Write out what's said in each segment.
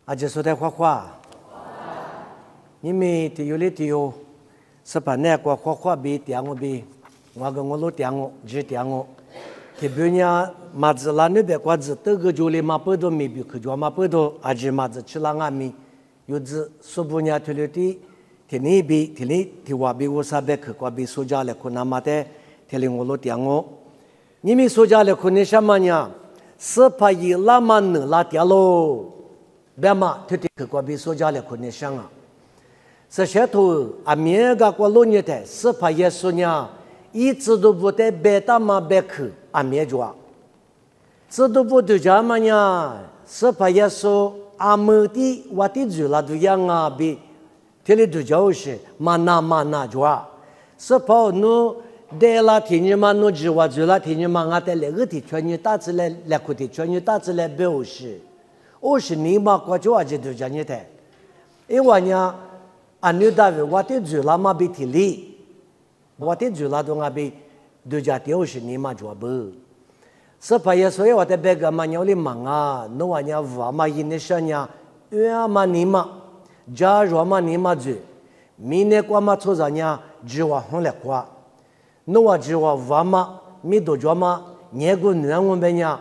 阿姐说的画，你们提有哩提有，是把那个画比点我比，我跟我老点我，只点我。提别人马子拉那边瓜子，这个就哩马不多没比去做马不多，阿姐马子吃了阿米，有子说不人提了提，提你比提你提我比我啥别去瓜比苏家来，可那马的提哩我老点我，你们苏家来可那什么呢？是怕伊拉嘛能拉掉喽。别嘛，他这个国比所家来可能想啊，是些头阿面个国老年的，是怕耶稣呢，一直都不得别大嘛别去阿面抓，知道不对家嘛呢，是怕耶稣阿门的我的主啦都样啊，比这里都就是嘛那抓，是怕侬得啦天你嘛侬只话主啦天你嘛我得那个的全你打起来，那个的全你打起来表示。50年嘛，过去我就都讲你的，因为呢，按你大为我的主啦嘛比提里，我的主啦都我比都讲50年嘛做不，是怕也所以我的别个嘛鸟里忙啊，侬话呢话嘛因那些呢，月嘛年嘛，假如嘛年嘛做，明年过嘛出啥呢，只话红来过，侬话只话嘛，没多做嘛，年过年我们呢。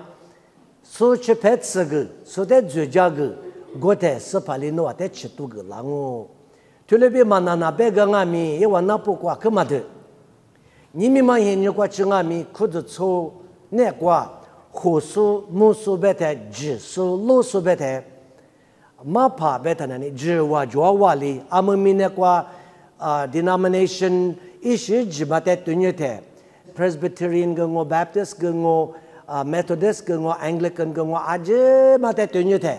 所吃拍吃个，所在住家个，我在是怕里诺在吃多个lang哦。就那边嘛那别个阿米，因为那不挂干嘛的？你们嘛现在挂吃阿米，裤子粗，那挂火苏、木苏白台、纸苏、罗苏白台，马帕白台那里纸瓦抓瓦里，阿们米那挂denomination 一些纸巴台对你台 ，Presbyterian 跟我 Baptist 跟我。Methodist 跟我 Anglican 跟我阿姐嘛在对你的，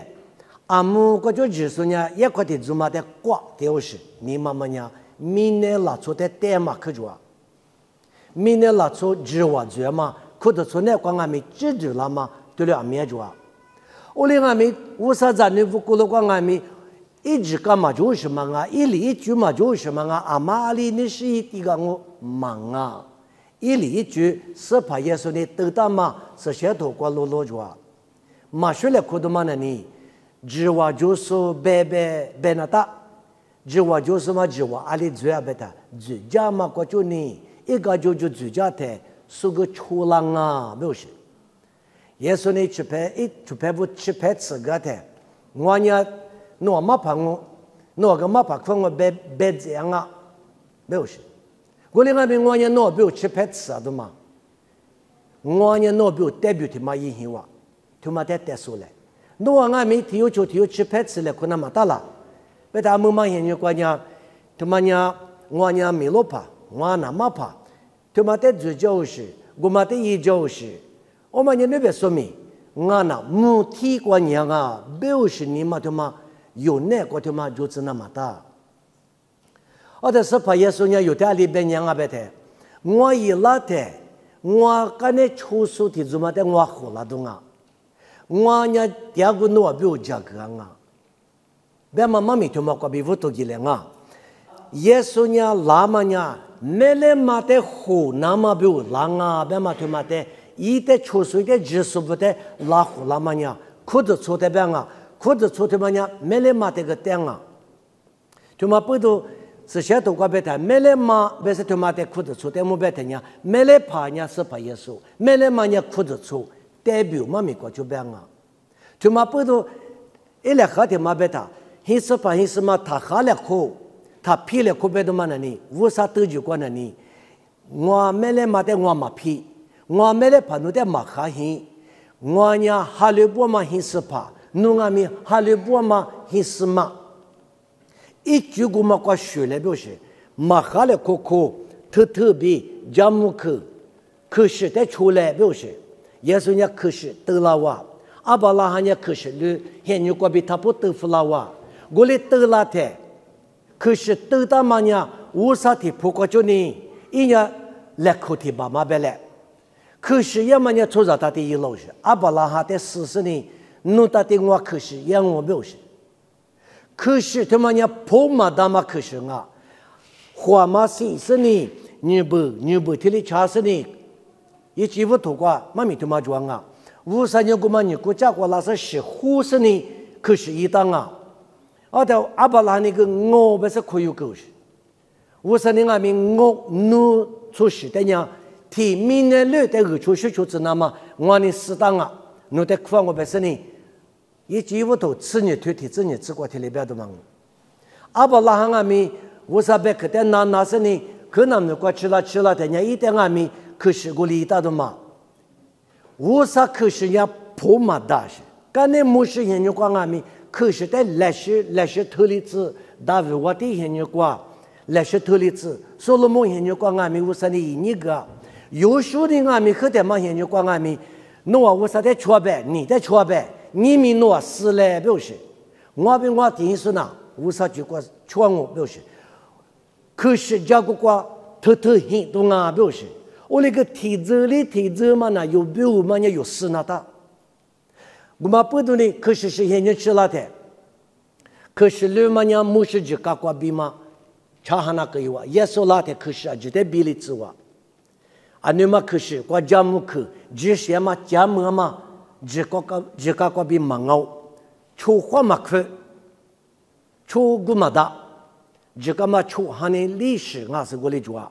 阿姆个就只是呢，一块的做嘛在挂就是，你妈妈呢，明年拉出的代码去做，明年拉出只话做嘛，可得出那光阿米知道了嘛，对了阿米做，我连阿米无啥子你不过了光阿米，一直干嘛就是嘛啊，一里一句嘛就是嘛啊，阿妈里你是一个我忙啊。一里一句是怕耶稣的得到嘛是些头过路着，马学来看到嘛呢？只话就是白那大，只话就是嘛只话阿里主要白他，主家嘛过就呢，一个就主家的，是个粗浪啊，不是？耶稣呢吃拍不吃拍吃个的，我呢诺嘛怕我，诺个嘛怕看我白这样啊，不是？我另外边我呢脑表吃拍吃啊的嘛，我呢脑表代表的嘛影响我，他妈在带出来。侬我们体育吃拍吃来可能嘛大了，别他们嘛现在关键，他妈呢我呢没落怕，我那么怕，他妈在做就是，我嘛在一就是，我们呢那边说明，我那母体观念啊，表示你嘛他妈有那个他妈就是那么大。我的是怕耶稣呢有点里边人啊别的，我一拉的，我跟你出书的怎么的我好了东啊，我呢第二个我比我加个啊，别妈妈咪他妈过比我多几两啊，耶稣呢拉嘛呢，没来嘛的好，那么比我拉啊，别妈他妈的，一的出书的知识不的拉好拉嘛呢，裤子出的边啊，裤子出的嘛呢，没来嘛的个点啊，他妈不都。是些头瓜白谈，没来嘛，别是他妈的裤子粗，但没白谈呀，没来怕呀是怕耶稣，没来嘛呀裤子粗，代表嘛美国就这样啊，他妈不都一来喝的嘛白谈，还是怕还是嘛他喝了口，他批了口白的嘛那里，无啥得罪过那里，我没来嘛的我嘛批，我没来怕侬的嘛喝hin，我呢哈利波嘛还是怕，侬阿咪哈利波嘛还是嘛。一句古嘛过学来表示，马哈来可特别加木可是得出来表示，耶稣呢可是得了哇，阿巴拉罕呢可是了，现在过比他不得不了哇，我来得了的，可是得到嘛呢，无啥的不过就呢，一呢来口的爸妈别来，可是也嘛呢出着他的一路是，阿巴拉罕的40年，弄他的我可是也我表示。可是他们呢，破嘛大嘛可是啊，花嘛40年，你不提里80年，一几乎土瓜，妈咪他妈装啊，50年过嘛你国家过那是50年，可是一当啊，到阿伯拉那个我不是可有狗是，我说你阿明我努出事的呀，提明年六的二出事出子那么我呢适当啊，我的苦我不是呢，一几乎都吃你腿体子你吃过体里边的嘛，阿伯拉阿明我说别可的那是呢，可能如果吃了的人一点阿明可是我里大的嘛，我说可是呀破嘛大是。刚才牧师研究过阿米，可是在历史特例子，大卫我的研究过历史特例子，所罗门研究过阿米，我说你一个，有书的阿米和他们研究过阿米，我说在错呗，你在错呗，你们我死了表示，我比我第一说呢，我说就过错误表示，可是这个过偷很多啊表示，我那个体质嘛呢，有表嘛呢有死那的。我们不懂的，可是是研究吃了的，可是六万年牧师就搞过比嘛，查哈那个有啊，耶稣拉的可是啊，就得比例之哇，啊，你们可是国家木克，这些嘛家木嘛，这个比蛮好，出花嘛克，出古嘛的，这个嘛出哈呢历史啊是过来做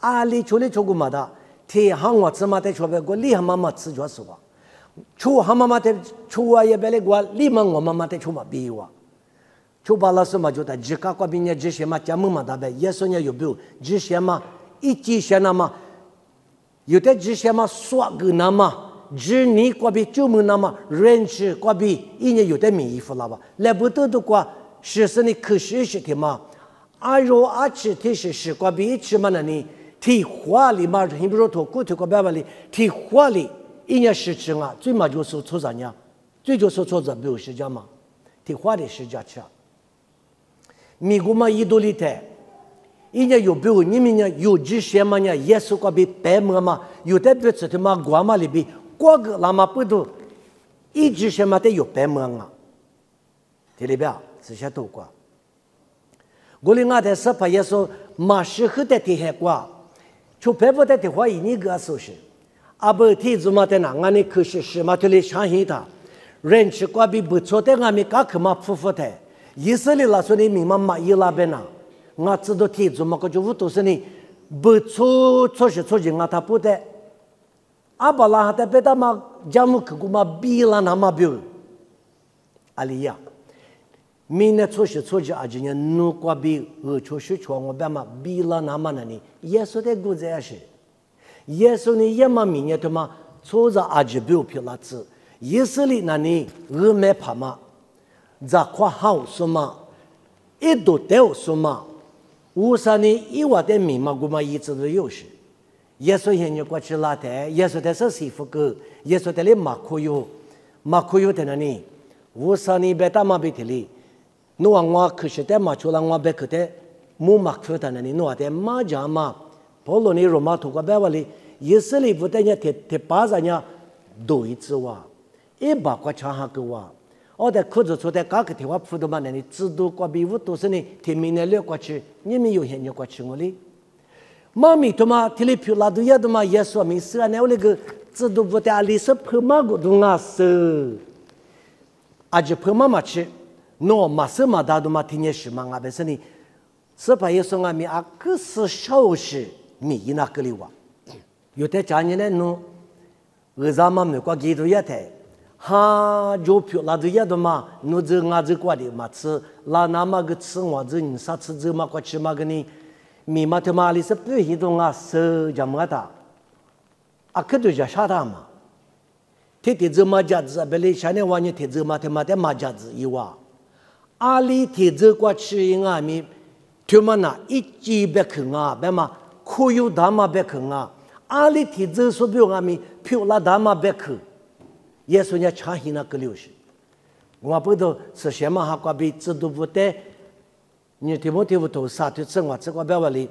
啊，你出古嘛的，天行我怎么得出来过，你还妈妈吃着是哇。出哈妈妈的出啊也别来过，立马我妈妈的出嘛比我，出巴拉什么就在这个国边呢，这些嘛家母嘛大呗，耶稣呢有没有？这些嘛一这些那么，有的这些嘛说个那么，这你国边就没那么，认识国边一年有的米衣服了吧？来不得的话，是你可是是的嘛？阿若阿吃的是国边一吃嘛那你提花里嘛，你不说脱骨头个白里提花里。一年事情啊，最嘛就是错啥呢？最就是错在没有时间嘛，提花的时间吃。美国嘛一多里头，一年有比如你们呢有这些嘛呢，耶稣个比白么嘛，有的别子的嘛国嘛里边，各个那么不多，一这些嘛得有白么啊，这里边这些都过。我另外的是把耶稣马适合的提海过，就白不得的话，一个说是。阿伯提子嘛在哪？俺那可是嘛，这里相信他，人吃瓜比不错的，俺们刚可嘛夫妇的，以色列那时候你明嘛伊拉边呐，俺知道提子嘛，可就无都是你不错是错人啊，他不得，阿伯拉哈的别他嘛，家母可古嘛比了那么表，阿里呀，明年错是错就阿今年努瓜比错是错我别嘛比了那么那里，耶稣的故事是。耶稣呢也嘛明年他妈错着阿吉表皮了子，以色列那里没怕嘛，在夸好什么，一度掉什么，无啥呢？一万的密码我们一直都有事。耶稣现在过去拉的，耶稣的是媳妇个，耶稣的里马可有的那里，无啥呢？别打马别的里，侬我可是的马出来我别可的，木马可的那里，侬的马家嘛。保罗尼罗马土个白话里，以色列不但要提巴人家多一次哇，一把个长下个哇，我在裤子出在各个地方铺的嘛，那里制度个比我都是呢，提明年6过去，你们有现在过去我哩，妈咪他妈提里皮拉都要的嘛，耶稣咪是啊，那我那个制度不但里是破嘛个东啊是，而且破嘛嘛去，喏嘛是嘛大的嘛听见什么啊？不是呢，是把耶稣啊咪啊可是小事。米那个里哇，有的家人呢，侬二三嘛没过几多一台，哈就票拉多一的嘛，侬这俺这过的嘛吃，拉那么个吃我这你啥吃这嘛过吃嘛个呢，米嘛他妈里是不许动啊，是怎么的？啊，可都叫啥的嘛？天天这嘛家子，别来下年晚年天这嘛他妈的嘛家子一哇，阿里天这过吃因啊米，他妈那一几百克啊，别嘛。可有大马别克啊！阿里提子说不用阿米票拉大马别克，耶稣呢常行那个流程。我不知道是什么哈瓜比制度不对，你听不听不懂？啥对正话这个别话里，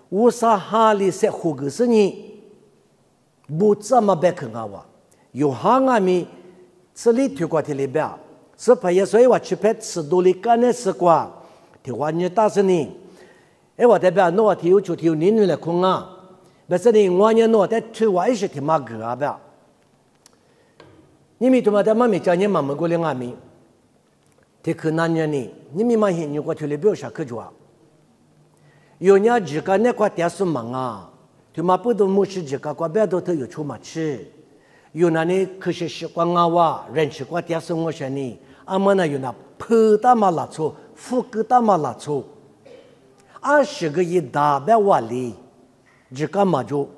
我啥哈里是胡个是你不怎么别克啊哇？有哈阿米这里推过去里边，是怕耶稣话去拍吃多里干的是瓜，听话你打死你。哎，我代表我提有就提有年来空啊，不是你我呢我在推我也是挺嘛个啊不？你们他妈的妈咪叫你妈妈过来阿咪， te kunanya ni ni mi ma hin ko thule bio sha khjwa yo nya ji ka ne kwa tia su manga tu ma pu do mu shi ji ka kwa be do to yo chu ma chi yo na ne khshi shi kwa nga wa ren shi kwa tia su ngo sha ni amana yo na pu ta ma la chu fu ku ta ma la chu a shi ge yi da be wa li ji ka ma jo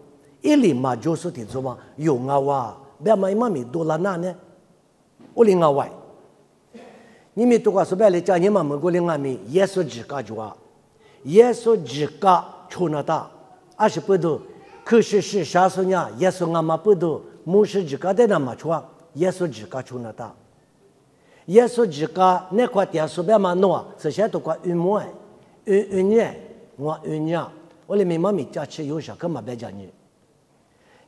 ili ma jo su ti zo ma yo nga wa be ma ma mi do la na ne o li nga wa你们都话说白了，叫你们美国的俺们耶稣自家做，耶稣自家出那大，20不多，可是啥时呢？耶稣俺们不多，牧师自家在那么做，耶稣自家出那大，耶稣自家那块地说白嘛弄，这些都怪一年，我一年，我里面妈咪家吃有啥干嘛别讲你，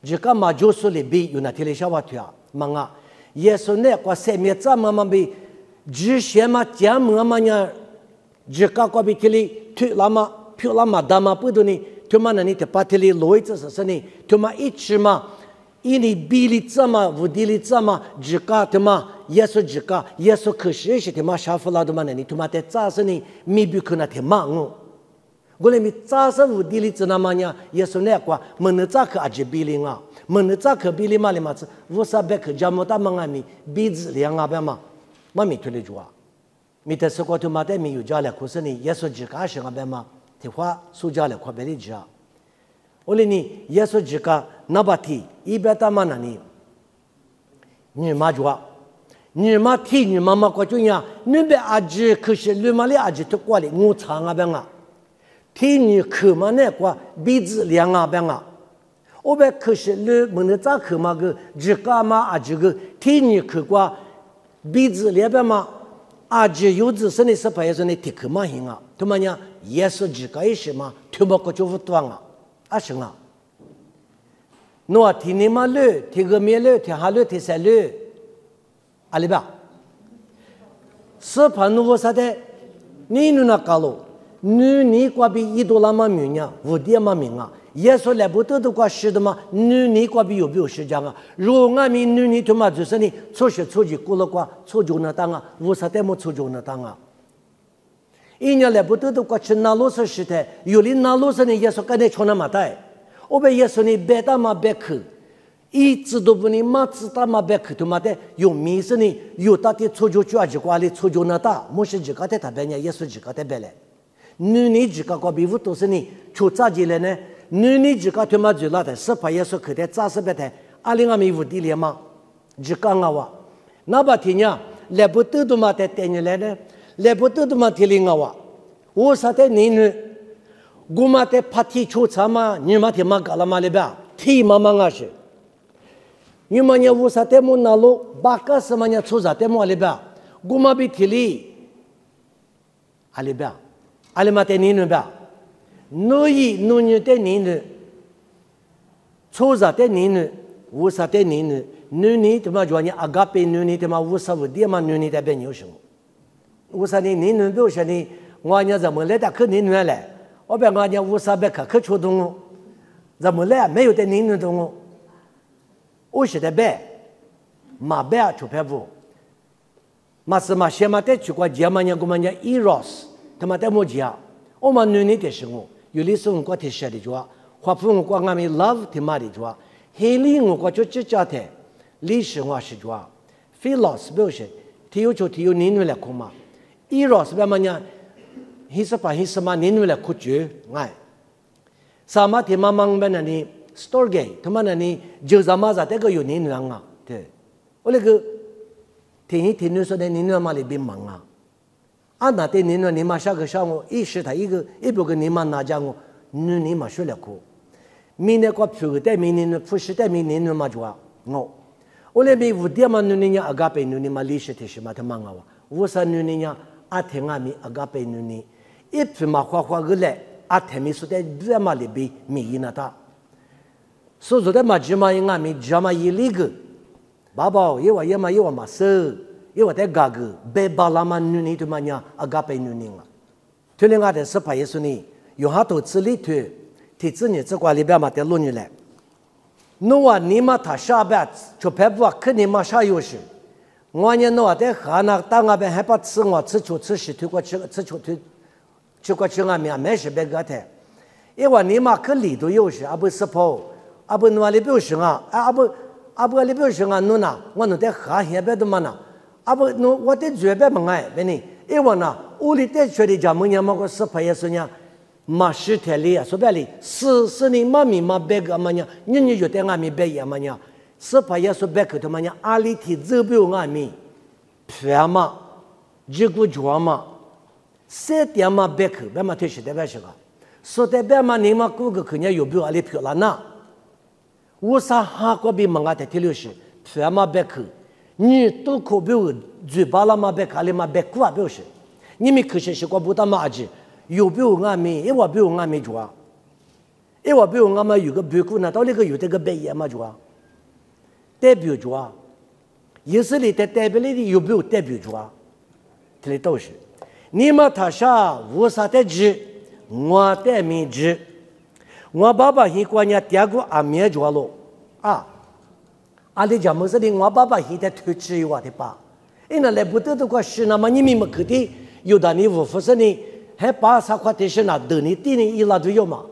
自家嘛就是里边有那天的小话题啊，忙啊，耶稣那块生命怎么嘛被。只些嘛讲么样，只搞个比提里推那么漂那么大嘛不多呢，他妈那你得把提里罗一次是呢，他妈一直嘛，一里比里怎么，无地里怎么，只搞他妈耶稣只搞，耶稣可是是他妈杀夫拉的嘛那你他妈得咋是呢？没比可那他妈我，我来咪咋是无地里怎那么样？耶稣那个，么那咋可阿只比里啊？么那咋可比里嘛里嘛子，无啥别可加么大么阿咪比子两阿别嘛。ما ميتولي جوا ميتسقط ما ده ميوجاله كوسني يسوع جكا شنو بما تفوا سوجاله كوبلي جا ولني يسوع جكا نباتي يبتا مانني نيما جوا نيما تي نيما ما كوجويا نبي اجي كشي لمالي اجي تقوالي مو长啊 بما تي ني كما نه كوا بيز 两啊 بما 오베 كشي ل من 자 كما 그 جكا ما اجي 그 تي ني كوا鼻子里边嘛，阿姐有子生的是白说的，铁克嘛行啊，他妈呀，耶稣自个也是嘛，他妈个就不断啊，啊行啊，侬听你嘛了，听个面了，听哈了，听啥了，阿里吧，是盘侬啥的，你侬那搞了，你挂比一多那么明呀，五点嘛明啊。耶稣来不得的话是的嘛，你挂比有没有时间啊？如果俺们你他妈就是你出去出去过了话，出就那当啊，无啥的么出就那当啊。一年来不得的话是哪路是时代，有的哪路是呢？耶稣跟你穿那么带，我被耶稣呢别打嘛别去，一直都不呢嘛知道嘛别去，他妈的有名是呢有到底出就去啊，就挂里出就那当，没是自个的他别呢，耶稣自个的别来，你自个挂比不都是呢出咋子了呢？你自个他妈就那的，是把耶稣口袋扎实别的，阿里阿米无地里嘛，自个我话，那把天呀，来不得的嘛在等你来呢，来不得的嘛提里我话，我啥的你呢？我嘛在拍提出啥嘛，你嘛提嘛搞了嘛里边，提嘛嘛我是，你嘛你我啥的么那路，巴卡什么你出啥的么里边，我嘛比提里，阿里边，阿里嘛在你那边。奴役奴女的你呢，出啥的你呢，无啥的你呢，女他妈说你阿嘎贝女他妈无啥无的嘛女在边有什么？无啥的你呢？比如说你我伢怎么来的可你女来，我别我伢无啥别可出动我，怎么来没有的你呢动我，我是的别，马别出牌不，马是马先马的去过节嘛伢我们伢eros，他妈的么节，我们女的生活。有的时候我提写的话，或者我俺们 love 提嘛的话，黑里我就只讲的，历史我是话 ，philos 表示，提有就提有年来看嘛 ，eros 表么呢？he是嘛年来看住，哎，什么提嘛忙么呢？你 storge， 他妈呢你就什么在这个有年来啊，对，我那个提你说的年来嘛里边忙啊。啊，那对你呢？你马上个上午，一时他一不跟你妈拿家我，你马说了苦，明年个票的明年不是的明年嘛就我那边五点嘛你阿嘎贝你嘛历史的什么他妈啊，我说你阿天阿米阿嘎贝你，一批嘛花个来，阿天米说的这嘛里边米那他，所以说的嘛只嘛阿米只嘛一里个，爸爸也话嘛是。因为在家个被巴拉曼女尼的嘛呀，阿嘎被女尼了。就另外的是怕耶稣呢，有好多子里头，提子呢这块里边嘛在录你来。侬啊，你嘛他下边就拍不肯定嘛啥有事，我呢诺在河那当那边还把吃我吃球吃石头过吃球推去过去外面没事别个的，因为你嘛可里头有事，阿不是跑，阿不诺里表示啊，阿不里表示啊，侬呐，我侬在河下边的嘛呐，阿不侬我在这边嘛哎，别你，因为呢，屋里在学的家么样么个是拍也是呢，嘛是天里啊，说白里是你妈咪嘛别个嘛呢，你就在外面别也嘛呢，是拍也是别个的嘛呢，阿里提走不了外面，偏嘛，结果抓嘛。谁点嘛别去，别嘛推是的别是个，说的别嘛你嘛顾个肯定有表阿里漂亮呐，我啥哈个比忙啊的提溜是，别嘛别去，你都可表嘴巴啦嘛别去，阿里嘛别顾啊表示，你们可是个不打嘛子，有表俺们，一话表俺们抓，一话表俺们有个表顾呢，到那个有这个别也嘛抓，代表抓，有时里的代表里的有表代表抓，这里都是。你们他啥无啥的知，我的没知，我爸爸一过年第二个阿妹做了啊，阿里家么是的，我爸爸现在推迟一话的吧，因为来不得的话是那么你们么可的有的你无服是你还把啥块的是那等你第你一拉都有嘛，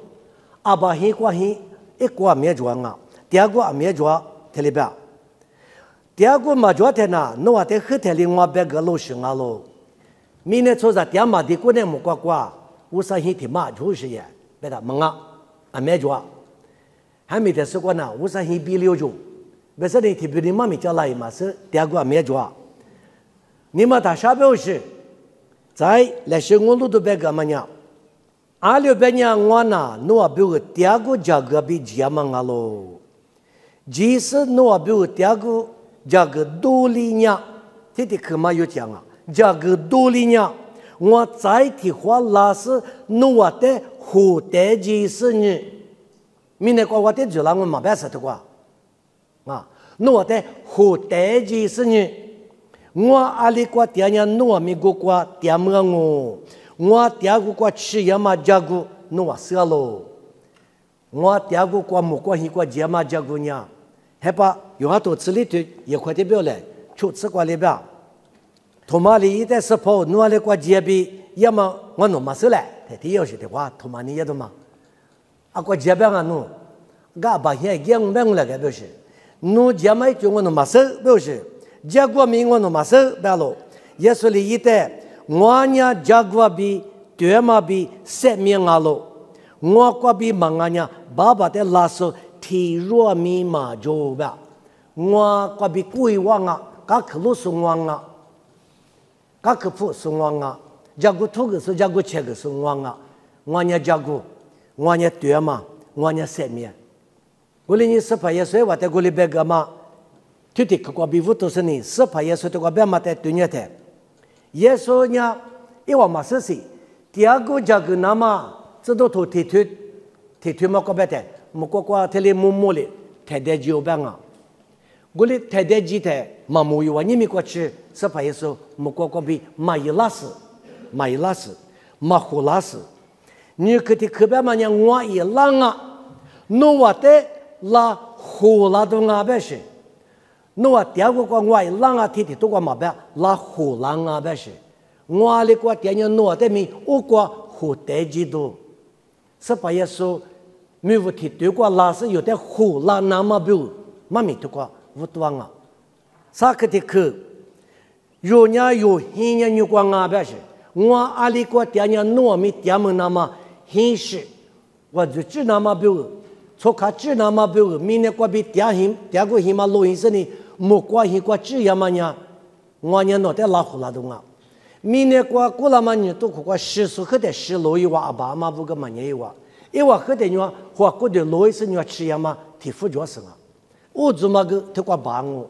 阿爸一过一个阿妹做啊，第二个阿妹做这里边，第二个嘛做的呢，我在后头里我别个老师啊喽。明年做啥点嘛的过年么呱呱，我啥些天嘛就是也，别的忙啊，还没做，还没得说过呢，我啥些比了就，别说你提比你妈咪叫来嘛是第二个还没做，你们他啥表示，在来是我路都别个么样，阿六别娘我呢，我比如第二个价格比几嘛啊喽，即使我比如第二个价格多里呢，这的可嘛有讲啊。这个道理呢，我再提话那是我的后代几十年，明年我的就让我没办法的话，啊，我的后代几十年，我阿里国第二年我美国国第二么我第二个国吃也嘛这个我死了，我第二个国没关系国这嘛这个呢，还把有很多吃里头也快点表来，就吃过里边。同妈里一代是跑，努力过街边，要么我弄嘛事来，第二是的话，同妈你也懂嘛？啊，过街边啊弄，俺把现在我们来个表示，弄街嘛就我弄嘛事表示，结果明我弄嘛事白了，也说里一代我呢结果比对嘛比生命啊了，我过比忙啊呢，爸爸的拉手体弱密码就白，我过比规划啊，噶可路送往啊。噶可不送往啊，加个土个是加个切个送往啊，我呢加个，我呢对嘛，我呢生命。我哩你是拍耶稣，我在我哩别个嘛，具体个比乌都是你是拍耶稣的个别嘛在对面的，耶稣呢，因为嘛是谁，第二个加个那么，这都头提推嘛个别的，么个个这里摸哩，太太就办啊。我哩太太记得嘛没有啊，你们过去是拍耶稣，么个个比马伊拉斯，马胡拉斯，你可的可别嘛呢，我一浪啊，侬我的拉胡拉都阿别是，侬我第二个我一浪啊，天天都过马别拉胡拉阿别是，我哩过第二侬我的米，我过胡代基督，是拍耶稣，没有提对过拉是有的胡拉那么表，妈咪都过。无多啊，啥个的去？有伢有黑伢有光啊，表示我阿里国第二年糯米第二么那么黑市，我就只那么表，错卡只那么表，明年国比第二个黑嘛录音室呢，没关系国只要么呢，我呢脑袋拉胡拉东啊，明年国过了么呢都国10岁后的10录一话阿爸妈不个么年一话，一话后的呢或过的录音室呢吃呀嘛提副角色啊。我做嘛个他过帮我，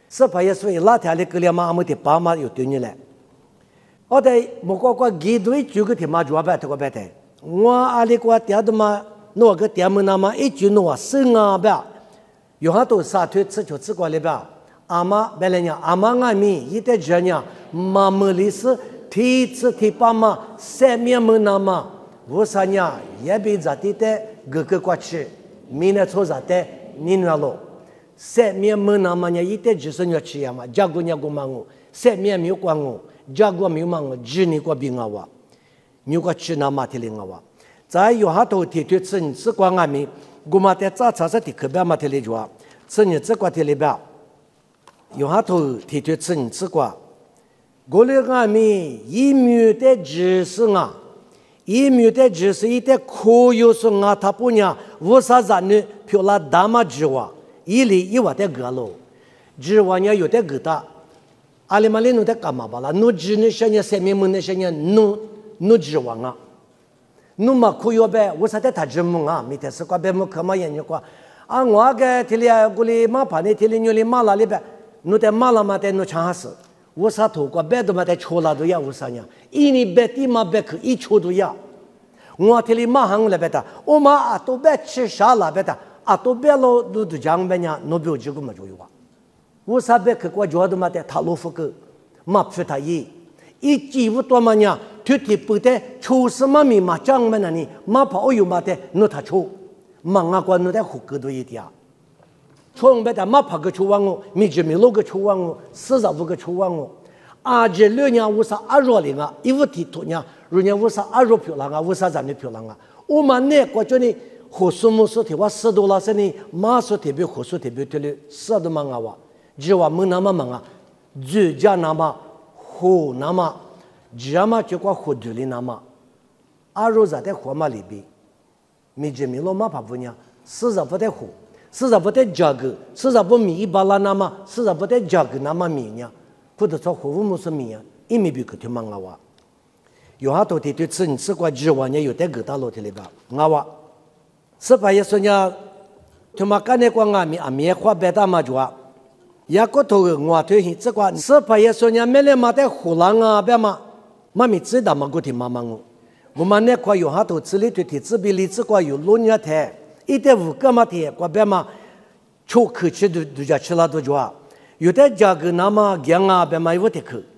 是怕也所以那天的个了嘛，我们的爸妈有对你来。我在莫个几对就个天嘛做白他个白的，我阿里个爹的嘛，那个爹们那么一句那生啊白，有很多沙推吃就吃过来白，阿妈白来呢，阿妈阿咪一代人呢，妈妈里是提吃提爸妈三面门那么，我啥呢也被咋的的个个过去，明年做啥的。你那喽， set me menamanya ite jisenyo chiyama jagunya gumangu set me miu kwangu jagua miu mangu jini kwa bingawa nyuka china matilingawa zai yo hato ti tu tsin tsi kwa ngami gumate tsa tsa sa ti keba matili jwa tsin tsi kwa tili ba yo hato ti tu tsin tsi kwa gole ngami yi miu de jisi nga yi miu de jisi ite koyo su nga tapunya wusa zanu piola dama jiwa ili iwa de galo jiwa nya yo de gita alimali nu de kamabala nu jini shanya semi mun shanya nu jiwa nga nu ma koyo be wusa de tajimu nga mite se kwa be mu kama yen kwa a ngwa ge tili guli ma pa ne tili nyuli ma la li be nu de ma la ma de nu chang ha wusa to kwa be do ma de chola do ya wusa nya ini beti ma be ke I chodo ya ngwa tili ma hang le beta o ma ato be chi sha la beta ato be lo du du jang be nya no bio ji gu ma jo yu wa wusa be ke kwa jo do ma de ta lo fu ke ma phe ta yi I ji wu to ma nya tu ti pu de chu se ma mi ma jang me na ni ma pa o yu ma de no ta chu ma nga kwa no de hu ke do yi dia 총배다 마파가 추왕고 미지미 로가 추왕고 스자부가 추왕고 아제 려냐 우사 아로링아 이부티 토냐 루냐 우사 아로표랑아 우사 잔네 표랑아 오만네 과전이 호수무스 대와 스도라서니 마소 대비 호수 대비들 스도망아와 지와 문나마망아 주자나마 호나마 지야마 쪽과 호들리나마 아로자데 호마리비 미지미로 마파부냐 스자부데 호 스자부데 자그 스자부 미 발라나마 스자부데 자그 나마 미냐 그도서 호무스 미야 이미 비그 망아와 요하도 디디 진스과 지와냐 요데 그다로 텔레바 나와 스파예소냐 토마카네 광아미 아미에과 베다마주와 야코토 응와토히 츠과 스파예소냐 멜레마데 홀랑아 베마 마미 츠다마고티 마망우 고만네과 요하도 츠리티티 츠빌리츠과 요로냐테 이때 우까마티에 과베마 초크치도 두자칠라도 좋아 요때 자그나마 경아 베마 이거테크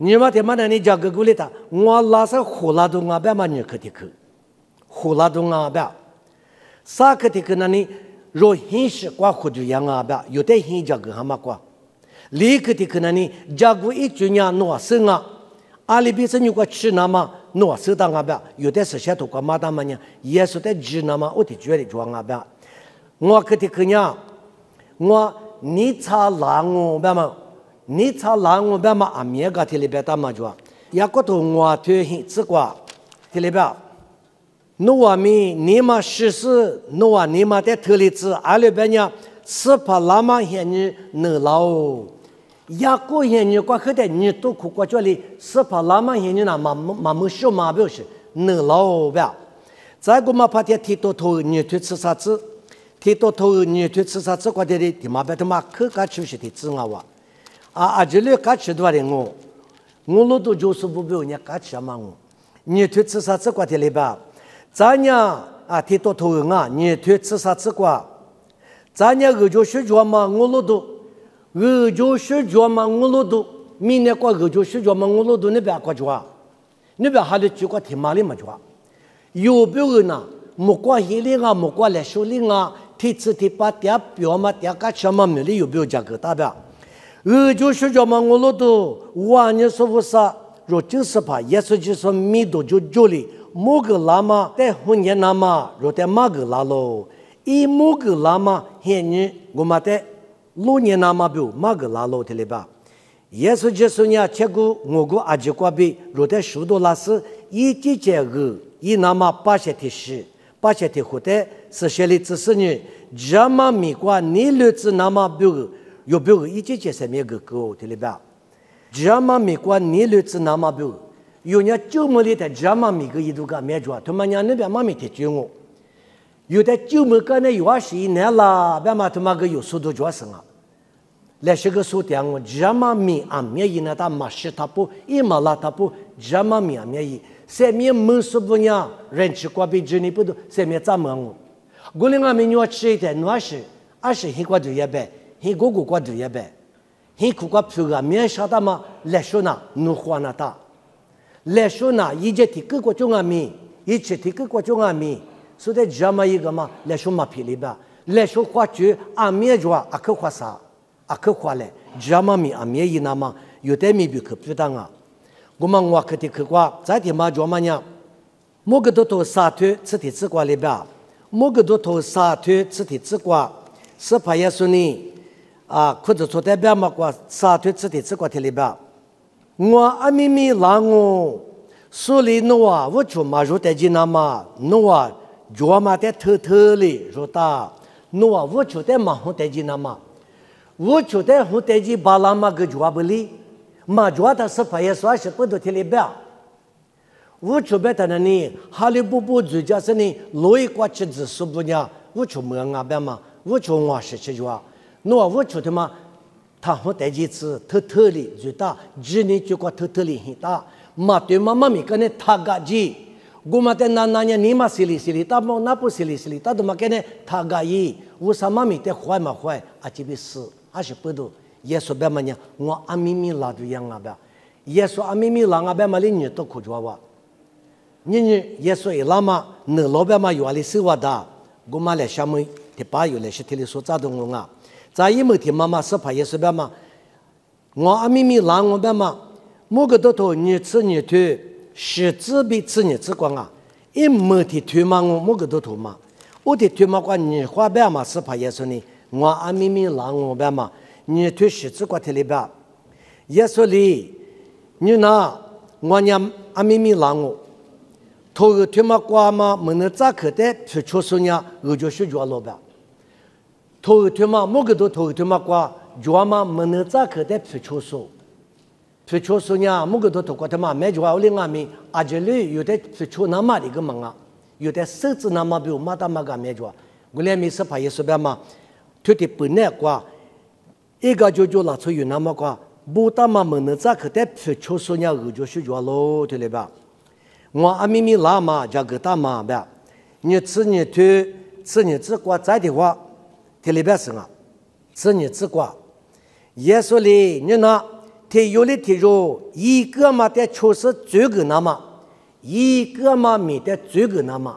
니마테마나니 자그굴리타 응와라서 홀라동아 베마니 크티크 홀라동아 베 사크티크나니 로힌시과 호주양아 베 요때 힌자그 하마과 리크티크나니 자구 이주냐 노아승아 알리비스니과 치나마 노 스당아바 요데스 샤토과 마다마냐 예수데 지나마 오티 죄리 좋아가바 뭐 그때 그냥 뭐 니차랑오 바마 니차랑오 바마 아미가 텔레베타마 좋아 야코토 뭐 퇴히 츠과 텔레바 노아미 니마 시스 노아 니마데 틀리츠 알레베냐 스파라마 헤니 너라오 야고 현유과 그때 니도 국가절리 스파라마 현유나 마무쇼 마벼시 너라오바 자고마 파티아 티토토 니트츠사츠 티토토 니트츠사츠 과데리 디마베트마 크가 추시티 증아와 아아질레 까치도아랭오 몰로도 조스부벼냐 까치아망오 니트츠사츠 과데리바 자냐 아 티토토가 니트츠사츠 과 자냐 그조슈 조마 몰로도 의조시 조망으로도 미네과 의조시 조망으로도 네베과 좋아 네베 하르치과 티말이마 좋아 요벽이나 목과 힐링아 목과 레쇼링아 티츠티파티아 뼈마티아가 샤마밀이 요벽자거다바 의조시 조망으로도 와녀서부사 로치스파 예수지서 미도 조조리 모글라마 때훈예나마 로테마글라로 이 모글라마 헤니 고마테 로니나마뷰 마글라로 텔레바 예수 제수냐 체구 모구 아지과비 로데 슈도라스 이지제그 이나마 파셰티시 파셰티호테 스셰리츠스니 자마미과 닐르츠 나마뷰 요뷰 이지제세메그 고 텔레바 자마미과 닐르츠 나마뷰 요냐 쭈물리데 자마미그 이두가 메주아 토마냐네 마미테 쭈고 요데 쭈물가네 요아시 네라 베마토마그 요수도 좋았으나 레시그 소티앙 자마미 아메이나다 마시타포 이말라타포 자마미 아메이 세미 문수부냐 렌치과비 지니부도 세미 자망 고링아 미뉴아치테 노아시 아시 히과도 예베 히고고과도 예베 히쿠과 푸가 메샤다마 레쇼나 누후아나타 레쇼나 이제티 그고 종아미 이체티 그고 종아미 소데 자마이가마 레쇼마 필리바 来说话句阿灭着阿克话啥阿克话嘞，只要嘛咪阿灭伊那嘛有的咪比可不当啊，我们我可的可挂在的嘛着嘛样，某个都头沙土吃的吃挂里边，某个都头沙土吃的吃挂，是怕耶稣呢啊，或者说代表嘛挂沙土吃的吃挂的里边，我阿咪咪让我。所以诺啊，我就嘛说在济南嘛，诺啊，就嘛在偷偷里说他，诺啊，我就在嘛红在济南嘛，我就在红在济巴拉嘛个就不里，嘛就他是怕也说是不都听里边，我就被他那里哈利布布最佳是呢，罗伊瓜吃子说不呢，我就没阿边嘛，我就我是吃着，诺啊，我就他妈，他红在济次偷偷里最大，今年就过偷偷里很大。嘛对妈妈咪跟那他个ji，我嘛在那年你嘛洗哩洗哩，但么那不洗哩洗哩，但都嘛跟那他个伊，我啥妈咪在坏嘛坏，啊这边死，还是不多。耶稣别嘛呢，我阿咪咪拉都样啊别，耶稣阿咪咪拉啊别嘛哩你都苦着哇，你耶稣一拉嘛，你老别嘛有阿里生活的，我嘛来厦门，第八有来是提里所咋动我啊，在一门提妈妈是怕耶稣别嘛，我阿咪咪拉我别嘛。某个都头你吃你推，实质比吃你吃光啊！一没的推嘛我某个都头嘛，我的推嘛光你花呗嘛是怕耶稣呢，我阿咪咪让我呗嘛，你推实质光的里边，耶稣里，你拿我娘阿咪咪让我，头个推嘛光嘛没能咋可的，去出手呢，我就去做老板，头个推嘛某个都头个推嘛光，做嘛没能咋可的去出手。非洲说呢，某个都透过他妈买住我另外面，而且里有的非洲那么的个忙啊，有的甚至那么比如马达马个买住，我连没是怕也是别嘛，他的本来瓜，一个就拿出有那么瓜，不大嘛门能咋可在非洲说呢，我就去做喽，对了吧？我阿咪咪拉嘛，叫个大嘛呗，你吃你推，吃你吃瓜在的话，对了吧是啊，吃你吃瓜，耶稣里你那。他有的提着一个嘛的确实最个那么，一个嘛没得最个那么，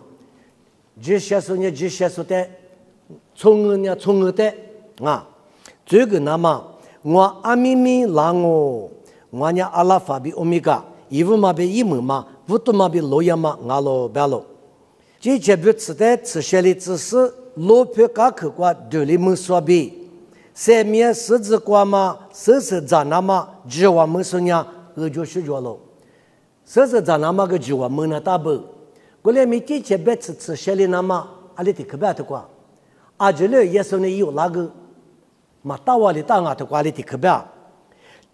这些说呢，这些说的，从我的啊，最个那么，我阿咪咪让我呢阿拉法比欧米伽，一五嘛比一门嘛，五多嘛比罗亚嘛，阿罗白罗，这些不吃的吃些的知识，罗皮卡克瓜对里门说比。三面十字瓜嘛，十字扎那嘛，只我们说呢，我就学着了。十字扎那嘛个只我们那大不，我来没几天别吃些的那嘛，阿里的可别的瓜，阿这里也是呢有那个，嘛大碗里大阿的瓜里的可别，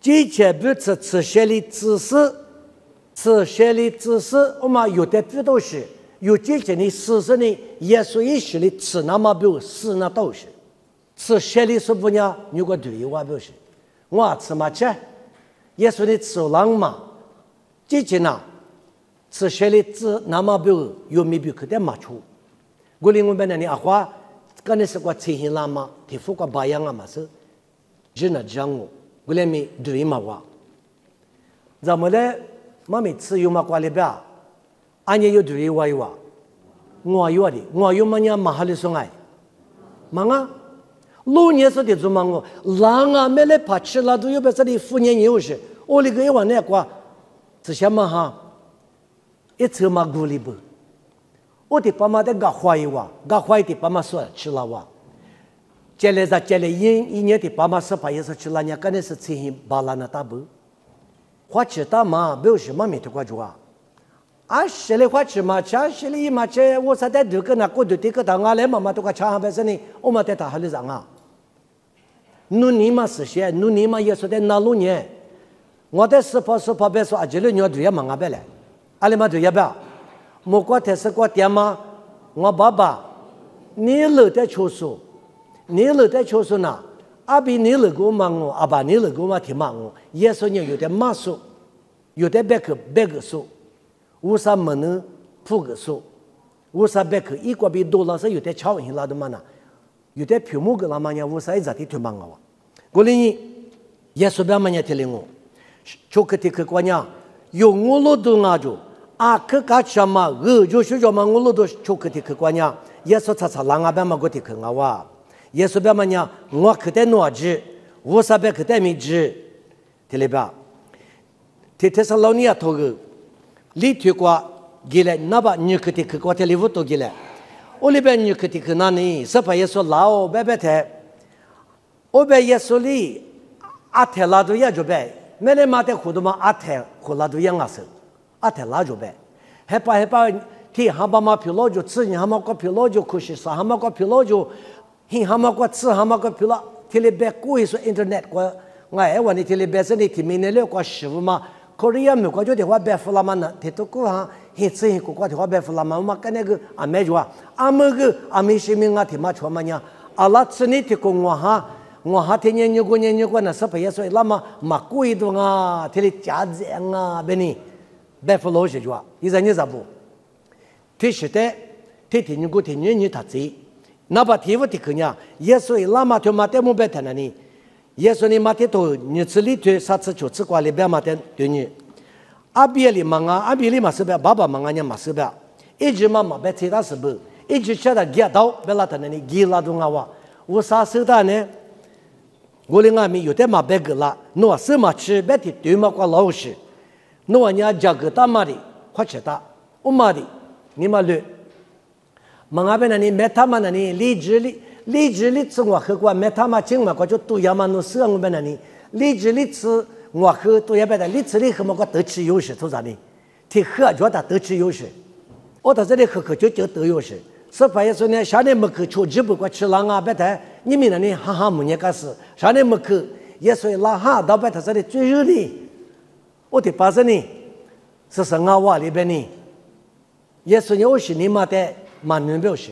几天别吃些的知识，吃些的知识，我们有的不都是，有几天的事实呢，耶稣一时的吃那么比死那都是。吃些的说不呢？如果对我表示，我吃嘛吃，也说的吃浪嘛，之前呐，吃些的吃那么表有没表可得嘛出？我另外边那里阿花，刚才是个吃hin浪嘛，提副个白羊啊嘛是，只能讲我来没对嘛话，咱们嘞，妈咪吃有嘛瓜里边，俺也有对我有啊，我有的，我有嘛呢嘛哈里送爱，忙啊。老年说的做嘛我，狼啊没来怕吃了都有别这里妇年有事，我那个一晚那瓜，之前嘛哈，一车嘛鼓励不，我的爸妈在搞坏哇，搞坏的爸妈说吃了哇，接来一年的爸妈说怕也是吃了，人家是吃hin巴拉那大不，花吃大嘛没有什么没得过做啊，啊吃了花吃嘛吃，吃了一嘛吃，我啥在这个那过的这个当啊来嘛嘛都个吃上别是呢，我嘛在打哈里上啊。努尼嘛是些，努尼嘛也说的那路年，我在十八别说，这里你要对呀忙啊别来，阿里嘛对呀别，莫过他是过爹嘛，我爸爸，你老在求书，你老在求书呢，阿比你老个忙我，阿爸你老个嘛挺忙我，也说你有点马数，有点别个数，无啥么能铺个数，无啥别个一个比多了是有点巧hin拉的嘛呢。有的屏幕个那么样，我啥一直的推忙我，过来呢，也说别么样提领我，就个这个关键，有我老多那就，啊，可干什么？我就是叫嘛，我老多就个这个关键，耶稣查狼啊，别嘛过提坑啊哇，耶稣别嘛呢，我可得诺子，我啥别可得米子，听了吧？提撒罗尼亚头个，里头过给了，那把你可得去过提里乌头给了，我里边你可得去哪里？是把耶稣老别别的，我别耶稣里阿特拉都也就别，没得嘛的糊涂嘛阿特糊拉都一样啊是，阿特拉就别，还把。ที่หาบามาพิโลจูซื้อหามาก็พิโลจูคุชิสาหามาก็พิโลจูหิหามาก็ซื้อหามาก็พิโลที่เลเบกุยสุอินเทอร์เน็ตก็ง่ายวันนี้ที่เลเบสนี่ที่มีในเรื่องก็ชิวมาเกาหลีมีก็จะที่ว่าเบฟลามันนะที่ตุกุฮะหิซื้อหิก็ที่ว่าเบฟลามันมากันเนี่ยก็อเมริกาอเมริกาอเมริกามีงานที่มาชวนมันเนี่ยอาลัดสนิทที่กูงัวฮะที่เนี่ยยูกูนะสัพยาสุอิลามากุยตัวงาที่เลจ้าเจงาเบนี่เบฟโลจิจ้าอีจันนี่จับที่สุดที่ที่นี่กูที่นี่ทัดสินับที่ว่าที่คืนเนี่ยเยซูลามาที่มาเตมุเบตันนี่เยซูนี่มาที่ตัวนี่สิลิที่สัตว์ชุดสกว่าลิเบมาเตนตัวนี้อาบีลิมังอาบีลิมาสเบะบาบามังเนี่ยมาสเบะอีจิมาเบติดาสเบะอีจิเชื่อได้เกียรติเบลาตันนี่กีฬาดุงาวะอุตสาห์สุดาเนี่ยกูลิงามีอยู่แต่มาเบกละนัวสมาชิเบติตัวมากกว่าเราสินัวเนี่ยจักรตามาดิขวัญเชตาอุมาดิ你嘛了，忙阿边那里，没他妈那里，理智里吃我喝过，没他妈请嘛，我就都要嘛弄死我边那里，理智里吃我喝都要别的，理智里喝嘛我得吃优势，做啥呢？提喝觉得得吃优势，我到这里喝就得优势。是发现说呢，下年没去出去不过吃狼啊别的，你们那里哈哈没人干事，下年没去也说拉哈到别他这里最热的，我的巴子呢，是生啊瓦里边呢。耶稣有时你妈的蛮能表示，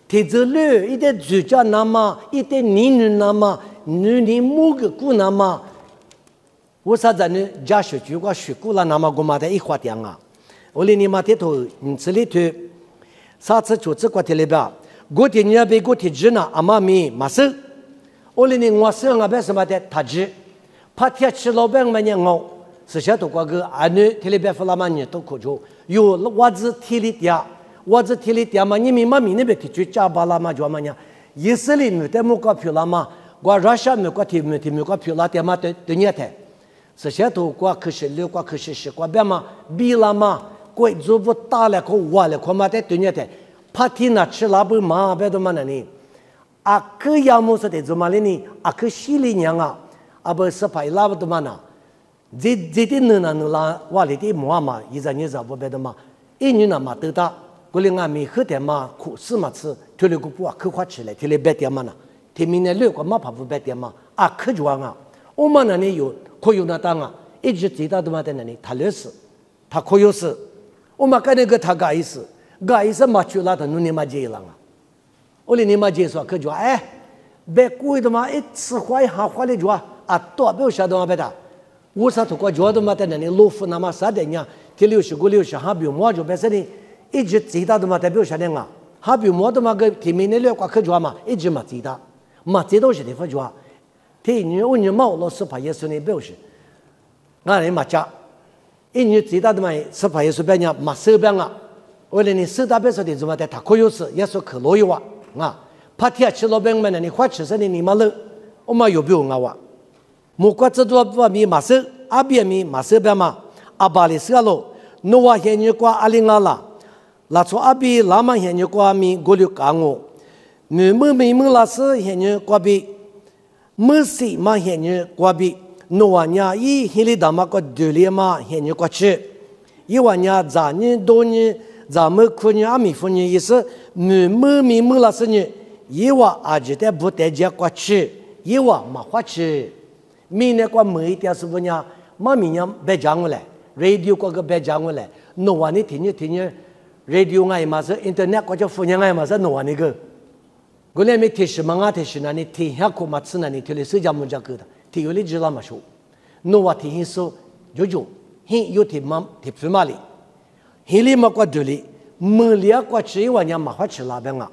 提着路一点主家那么一点女人那么女人某个姑那么，我啥子呢？家学就个学过了那么我妈的一花点啊，我连你妈的头你这里头，啥子就这个的里边，我的你被我的子呢阿妈咪马生，我连你我生啊别什么的他子，怕天吃老板们呢我。是些都过个儿女，提里边弗拉曼人都可做，有我子提里点嘛，你们嘛明那边提去加巴拉嘛，就嘛呢，以色列没得么个票啦嘛，我russia没个提没个票啦，点嘛对你睇，是些都过可是六过可是十过边嘛，比啦嘛，贵族不打了可挖了可嘛对你睇，怕提那吃拉不嘛，别都嘛那呢，啊可要么是得做嘛哩呢，啊可西里娘啊，啊不是拍拉不都嘛呢。这点能啦，我里的木嘛，一直你找不别的嘛，一年那嘛得到，过来俺们喝点嘛苦事嘛吃，推了个不啊可花起来，提了别点嘛呢，提明年六个嘛怕不别点嘛，啊可装啊，我们那里有可有那当啊，一直知道的嘛在那里，他累死，他可有事，我们跟那个他干一事嘛去了，他努力嘛接了啊，我里你嘛接说可装，哎，别贵的嘛，一次花一下花的装啊，多不晓得嘛别的。我啥都过觉得嘛，在那里老夫那么啥的呢？提60还比我就别说的，一直知道的嘛，代表啥的啊？还比我的嘛个提明的了过去做嘛，一直嘛知道是的不做。提我毛老师怕耶稣的表示，俺人嘛讲，一年知道的嘛，是怕耶稣别人嘛手边啊，为了你手打别说的怎么的，他可有事，耶稣可老有啊啊，怕天吃老板们呢，你花吃生的你嘛了，我嘛有表啊哇。木瓜子多不米马色，阿边米马色边嘛，阿巴里色咯，诺瓦现女瓜阿林阿拉，拉出阿比拉曼现女瓜米过了讲我，门拉斯现女瓜比，门西嘛现女瓜比，诺瓦伢伊黑里达嘛个对里嘛现女瓜吃，伊瓦伢咋呢多呢，咋么可呢阿米夫呢意思，门拉斯呢，伊瓦阿只得不得家瓜吃，伊瓦嘛花吃。明年过每一天是不呢？妈明年别讲我来 ，radio 过个别讲我来，诺瓦你听 radio 爱嘛是 internet 过就富人爱嘛是诺瓦那个，我来没提示嘛啊提示那你听下课嘛吃那你听了谁家么家个的，听有哩知道嘛说，诺瓦听说就，听有听嘛听什么哩，听哩嘛过对哩，每年过吃一碗呀嘛花吃那边啊，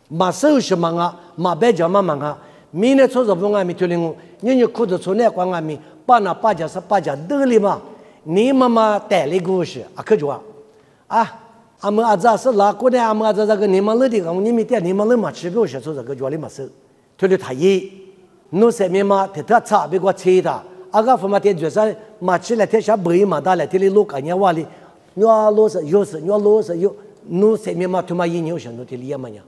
嘛收拾嘛啊，嘛别讲嘛啊。明年初不俺们听了，你裤子穿那光俺们把那八家得了嘛？你妈妈带了故事啊，可就啊，阿们阿扎是拉过来，阿们阿扎这个你们那的，你们店你们那么吃不是说这个家里么事，推了他一，侬上面嘛，他差别个吃的，阿个父母店就是嘛吃了，他下不一嘛，打了，他里路干年话里，你要路是有是，你要路是有，侬上面嘛他妈一牛是侬他里么样，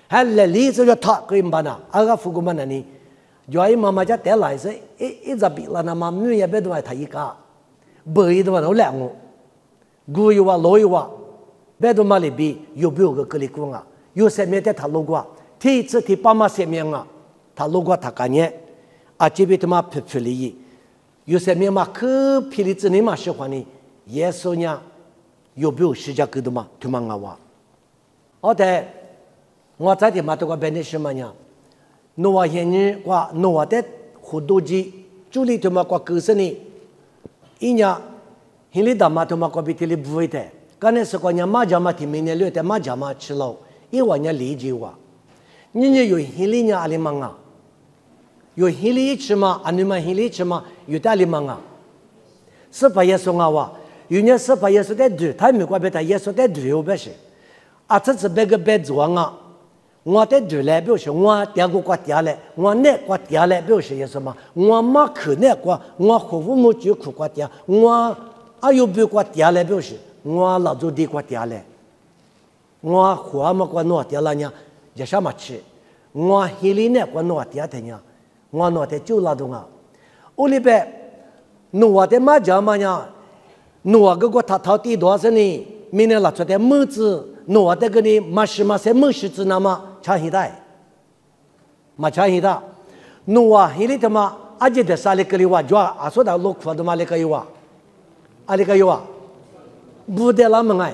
还来里是要他可以办呐，阿个父母们那里，家里妈妈家带来是一直比了那么女也别多他一个，不一的话都两个，古有话老有话。别多嘛里边有没有个格里工啊？有上面的他路过，第一次第爸妈上面啊，他路过他干年，啊这边他妈皮皮里，有上面嘛可皮里子你嘛喜欢你，耶稣呢有没有世界个的嘛？他妈我，好的，我在的嘛都个别的什么呢？诺现在话诺的好多机，主力他妈个故事呢，一年，现在他妈他妈个比这里不会的。刚才说过，人马家嘛，听明年六的马家嘛吃了，一万年理解话，人家有黑里呢阿里忙啊，有黑里吃嘛，阿你们黑里吃嘛，有的阿里忙啊，是把耶稣啊话，有人是把耶稣在读，他没关别他耶稣在读有不是，啊这是别个别做啊，我在读来表示我第二个国家来，我那国家来表示耶稣嘛，我马可那国，我和父母就苦国家，我还有别国家来表示。我老祖的国家嘞，我活么国诺的了呢，也什么吃？我黑里呢国诺的的呢，我诺的就拉动啊。屋里边诺的嘛叫嘛呢？诺个国他掏地多少呢？明年拉出的木子，诺的个呢嘛是嘛些木石子那么差很大，嘛差很大。诺黑里的嘛，阿姐的啥里个里话，就阿说的路苦的嘛里个有啊，阿里个有啊。不得那么爱，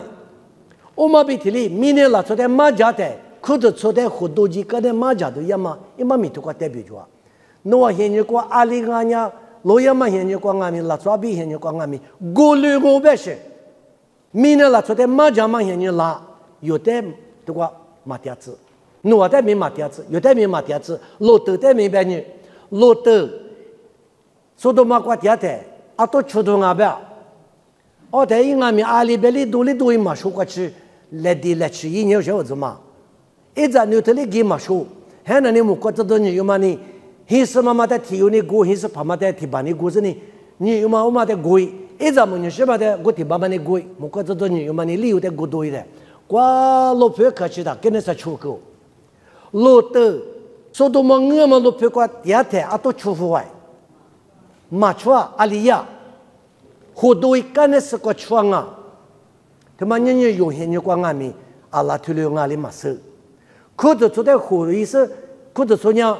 我们比提里明年拉出的马家的，可是出的好多几个的马家都一样，一嘛没图个代表着。我现在过阿里安呀，老爷们现在过阿米，拉出比现在过阿米，过滤我不是。明年拉出的马家嘛现在拉，有的都个马嗲子，我的没马嗲子，有的没马嗲子，老头的没白女，老头，说到马国嗲的，阿都出动阿表。哦，但因阿米阿里边里多一嘛说过去，来的来吃一年小子嘛，一直牛头里给嘛说，还那你木过这多年有嘛呢？还是妈妈的提有你过，还是爸妈的提把你过是呢？你有嘛我妈的过，一直么你是嘛的我提爸妈的过，木过这多年有嘛你理由的过多一点，瓜老婆客气的，跟你说出口，老的说到么我们老婆过第二天啊都出户外，马出阿里呀。好多一个呢是个窗啊，他妈人家用现在光阿米阿拉推了阿里马手，可是做的好意思，可是说呢，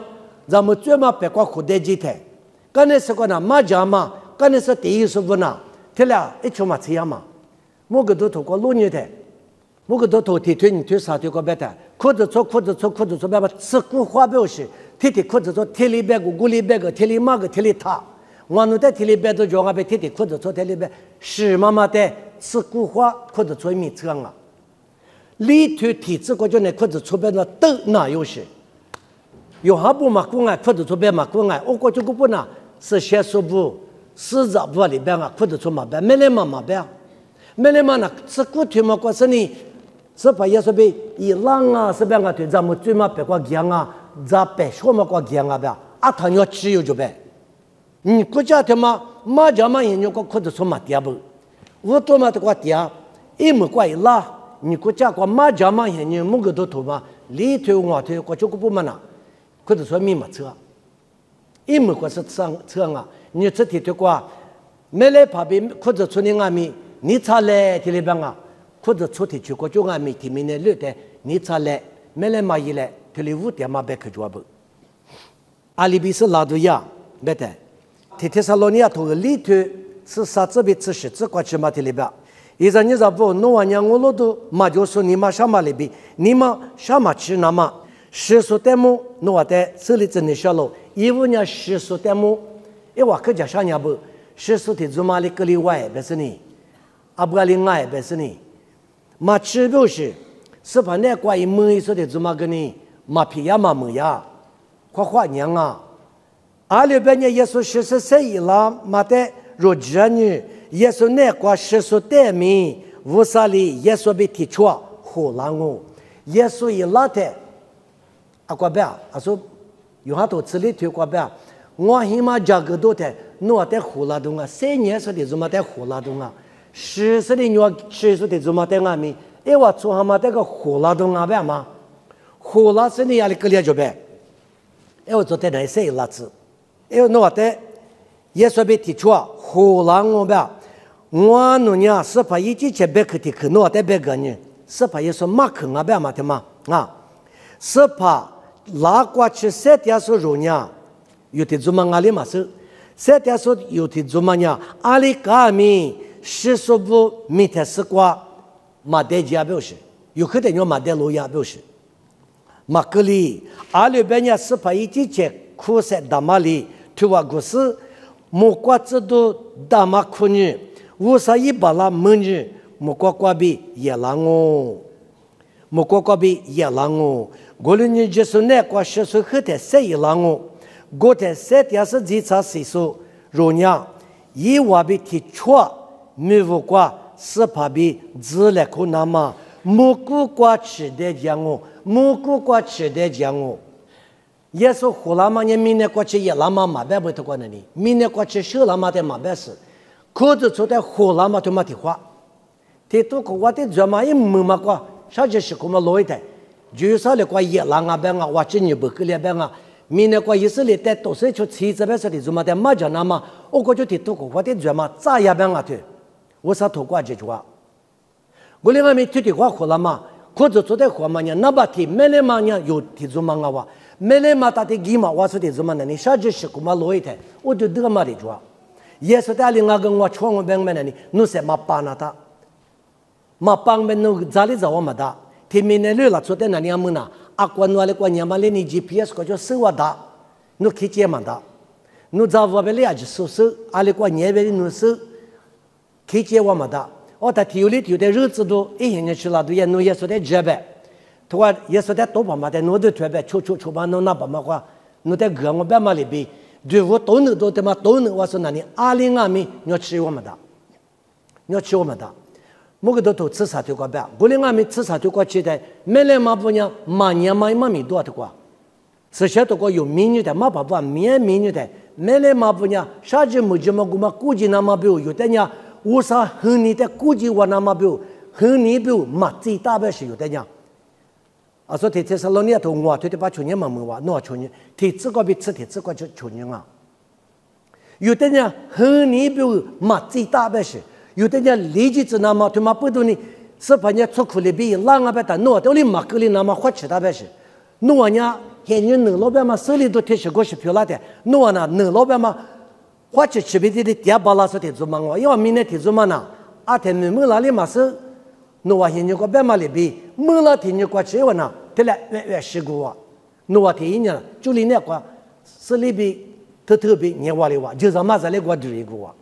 咱们专门别个好的几台，刚才是个呢马家嘛，刚才是第一师傅呢，他俩一出马这样嘛，某个都透过路年台，某个都头提推你推啥推个别的，可是做别个吃苦花表示，天可是做天里别个屋里别个天里马个天里他。我弄在体里边都叫我被天天或者做体里边是妈妈的吃苦花或者做米这样啊，里头体质国家呢或者出边的都哪有些，有还不嘛公爱或者出边嘛公爱，我国这个不呢是写书部、四十部里边啊或者出嘛边，没来嘛边，没来嘛呢吃苦腿嘛过是呢，是把耶稣被伊朗啊是边个腿咱们最嘛别个讲啊，咱别说嘛个讲啊边，啊他要吃有就呗。你国家他妈马家嘛研究过或者说马爹不，我多嘛的个爹，一没过一拉，你国家过马家嘛研究某个都头嘛，里头外头过这个不嘛呐，或者说密码车，一没过是车啊，你这天头过，没来旁边或者说你阿米，你查来这里边啊，或者出去去过就阿米提名的绿的，你查来没来嘛一来，这里五点嘛别去做不，阿里比是拉多亚，别的。提撒罗尼亚头个里头是啥子别吃食子过去嘛的里边，一阵你咋不弄完娘我老多嘛就说你嘛什么里边，你嘛什么吃那么食素的么弄完的这里真的小喽，因为人食素的么，一话可讲啥伢不食素的做嘛里个里外别是呢，阿不个里外别是呢，嘛吃不是，是把那关于没说的做嘛个呢，嘛皮呀嘛没呀，夸娘啊。阿里边呢，耶稣14岁以了，马的若这呢，耶稣那个14代名，乌萨里耶稣被提出火狼哦，耶稣一拉的，啊个别，啊说有好多次里推个别，我起码加个多的，我在火拉东啊，3年说的怎么在火拉东啊，10岁的我10岁的怎么在外面，哎我做他妈这个火拉东啊别嘛，火拉是你压力个了就别，哎我做在那些拉子，哎我在耶稣被提出火狼我别。我努呀，是怕一直接别去的去，我在别个呢，是怕也说马坑啊，别嘛的嘛啊，是怕拉过去3天说肉呢，有的做嘛阿里嘛是，3天说有的做嘛呢，阿里嘎米10不米的是瓜，马得家表示，有可能有马得路亚表示，马格里阿里边呢是怕一直接苦涩大马里，对话故事，木瓜子都大马苦呢。乌萨伊巴拉门日，木瓜瓜比野狼哦，木瓜瓜比野狼哦。过了你就是那瓜10岁后的3野狼哦，过的3天是几场岁数，容量一瓦比提出，没有瓜是怕比自来可那么，木瓜吃的讲哦，木瓜吃的讲哦。耶稣胡拉嘛，你明年过去野狼嘛马白不得过那里，明年过去手拉嘛的马白是。可是做在火拉嘛，就没提话。提多个我的专门一没嘛个，啥就是我们老一代，就是那个野狼啊，边啊，或者你不去那边啊，明年个以色列在多少就妻子边说的，怎么在马家那嘛，我感觉提多个我的专门咋样边啊对，我啥透过这句话，我另外没提的话火拉嘛，可是做在火嘛呢，那把提没来嘛呢有提做嘛个话，没来嘛他的鸡嘛，我说的怎么呢？你啥就是我们老一代，我就这个嘛的句话。耶稣带领我跟我闯我边边呢，侬是马帮那他，马帮边侬咋里找我们的？天明呢路了，昨天那年么呢？阿关我来关年嘛，你 GPS 个就收我的，侬去接嘛的，侬找我边来就收，阿里关年边侬收，去接我们的。我他体有里有的日子都一年去了，都也侬耶稣在这边，他话耶稣在多把嘛的，侬都特别抽把侬那把嘛话，侬在个我边嘛里边。对我都能都他妈都能，我说那你阿里阿米你要吃我们的，你要吃我们的，某个都吃啥就过呗，过里阿米吃啥就过吃的，没来嘛不呢，马年嘛米多的过，吃些都过有美女的，嘛爸爸免美女的，没来嘛不呢，啥子没就嘛古嘛估计那么表，有的呢，我啥很你的估计我那么表，很你表嘛最大的是有的呢。啊，说提是老年头我推的把去年嘛没话，侬去年提这个比吃提这个就去年啊。有的人很年表嘛最大的是，有的人立即知那么他妈不多呢，是把人出苦里边浪啊别的，侬到里马格里那么花吃大的是，侬呢现在能老板嘛手里都贴十个是漂亮的，侬呢能老板嘛花吃别的第二把拉说提做嘛我，因为明年提做嘛呢，阿天没哪里嘛是。侬话现在个边嘛里边，没了天你过去话呢，得来事故啊！侬话天呢，就里那个是里边特别你话里话，就是嘛在那个对一个话，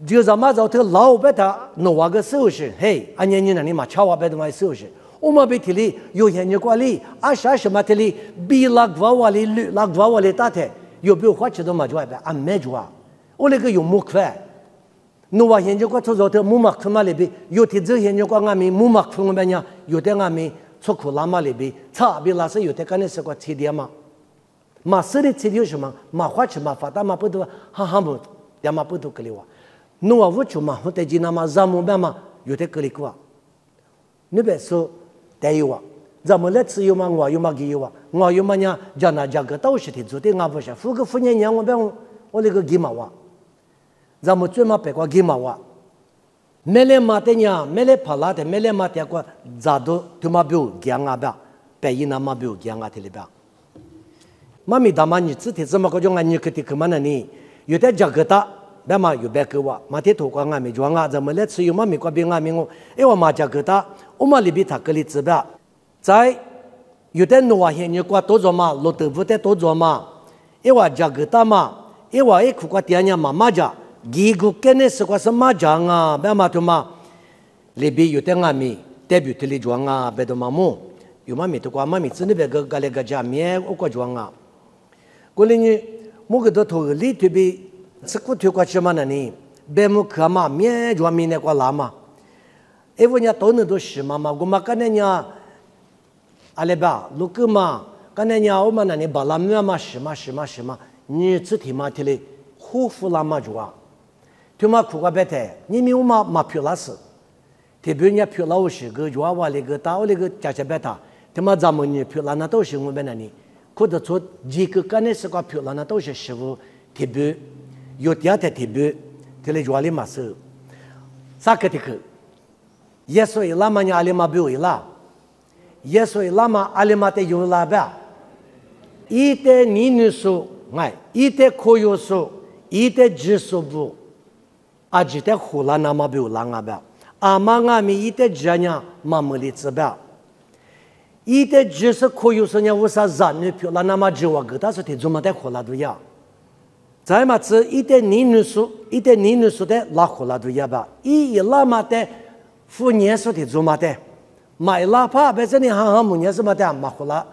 就是嘛在头老白他侬话个收拾，嘿，俺年那你嘛瞧话白的嘛收拾，我们被提里有现在个里，啊啥什么提里，比拉瓜话里绿拉瓜话里大的，有没有花钱都嘛就外边，俺没做啊，我那个有木块。侬话现在个出头木马克嘛里边，有的这现在个俺们木马克我们呢，有的俺们出口拉嘛里边，差别那是有的干的是个吃点嘛，嘛是的吃点什么，嘛花钱嘛发达嘛不多，哈不，也嘛不多个哩哇，侬话我就嘛，我在济南嘛，咱们边嘛有的个哩个，你别说带有啊，咱们来吃有嘛，我有嘛给有啊，我有嘛呢，叫那价格都是的，做的俺不是，富个富年我边我那个给嘛哇。咱们专门别个给嘛哇，没来马的呢，没来跑拉的，没来马的个咋都他妈表讲啊吧，白衣那么表讲啊的里边。妈咪大妈你自己怎么个叫俺你去的干嘛呢？你有点价格大，别嘛有别个哇，马的头光俺没装啊，咱们来吃有妈咪个边俺没我，因为嘛价格大，我嘛里边他个里指标，在有点挪啊，现在个多做嘛，老豆腐的多做嘛，因为价格大嘛，因为一苦个店呢嘛嘛价。几个跟那是个什么讲啊？别嘛他妈，里边有点阿米代表这里装啊，别的嘛么？有嘛米的话，嘛米真的别个个那个家面我个装啊。过来呢，某个都头里头边吃过头过什么呢？你别么可嘛面装面那个拉嘛？因为人都能都是嘛，我们跟人家阿拉巴卢克嘛，跟人家我们那里巴拉米嘛是嘛，你只听嘛听嘞，护肤啦嘛就啊，听嘛苦个白太，你没有嘛漂拉死，特别人家漂拉我是个就话那个打我那个加白他，听嘛咱们呢漂拉那都是我们那里，或者说几个跟那是个漂拉那都是师傅特别有点的特别，听嘞就话里嘛是，啥个的去？耶稣伊拉嘛呢阿里嘛不伊拉，耶稣伊拉嘛阿里嘛得有拉吧，一代尼女数哎，一代可有数，一代只数不，啊只代呼啦那嘛不有拉啊吧，阿嘛阿咪一代只呢嘛没里子吧，一代只是可有数呢，为啥咱女票啦那嘛只我个，但是得做嘛得呼啦都呀，再嘛子一代尼女数的拉呼啦都呀吧，伊拉嘛的。富年说的做嘛的，买拉帕本身你行母年什么的，马呼啦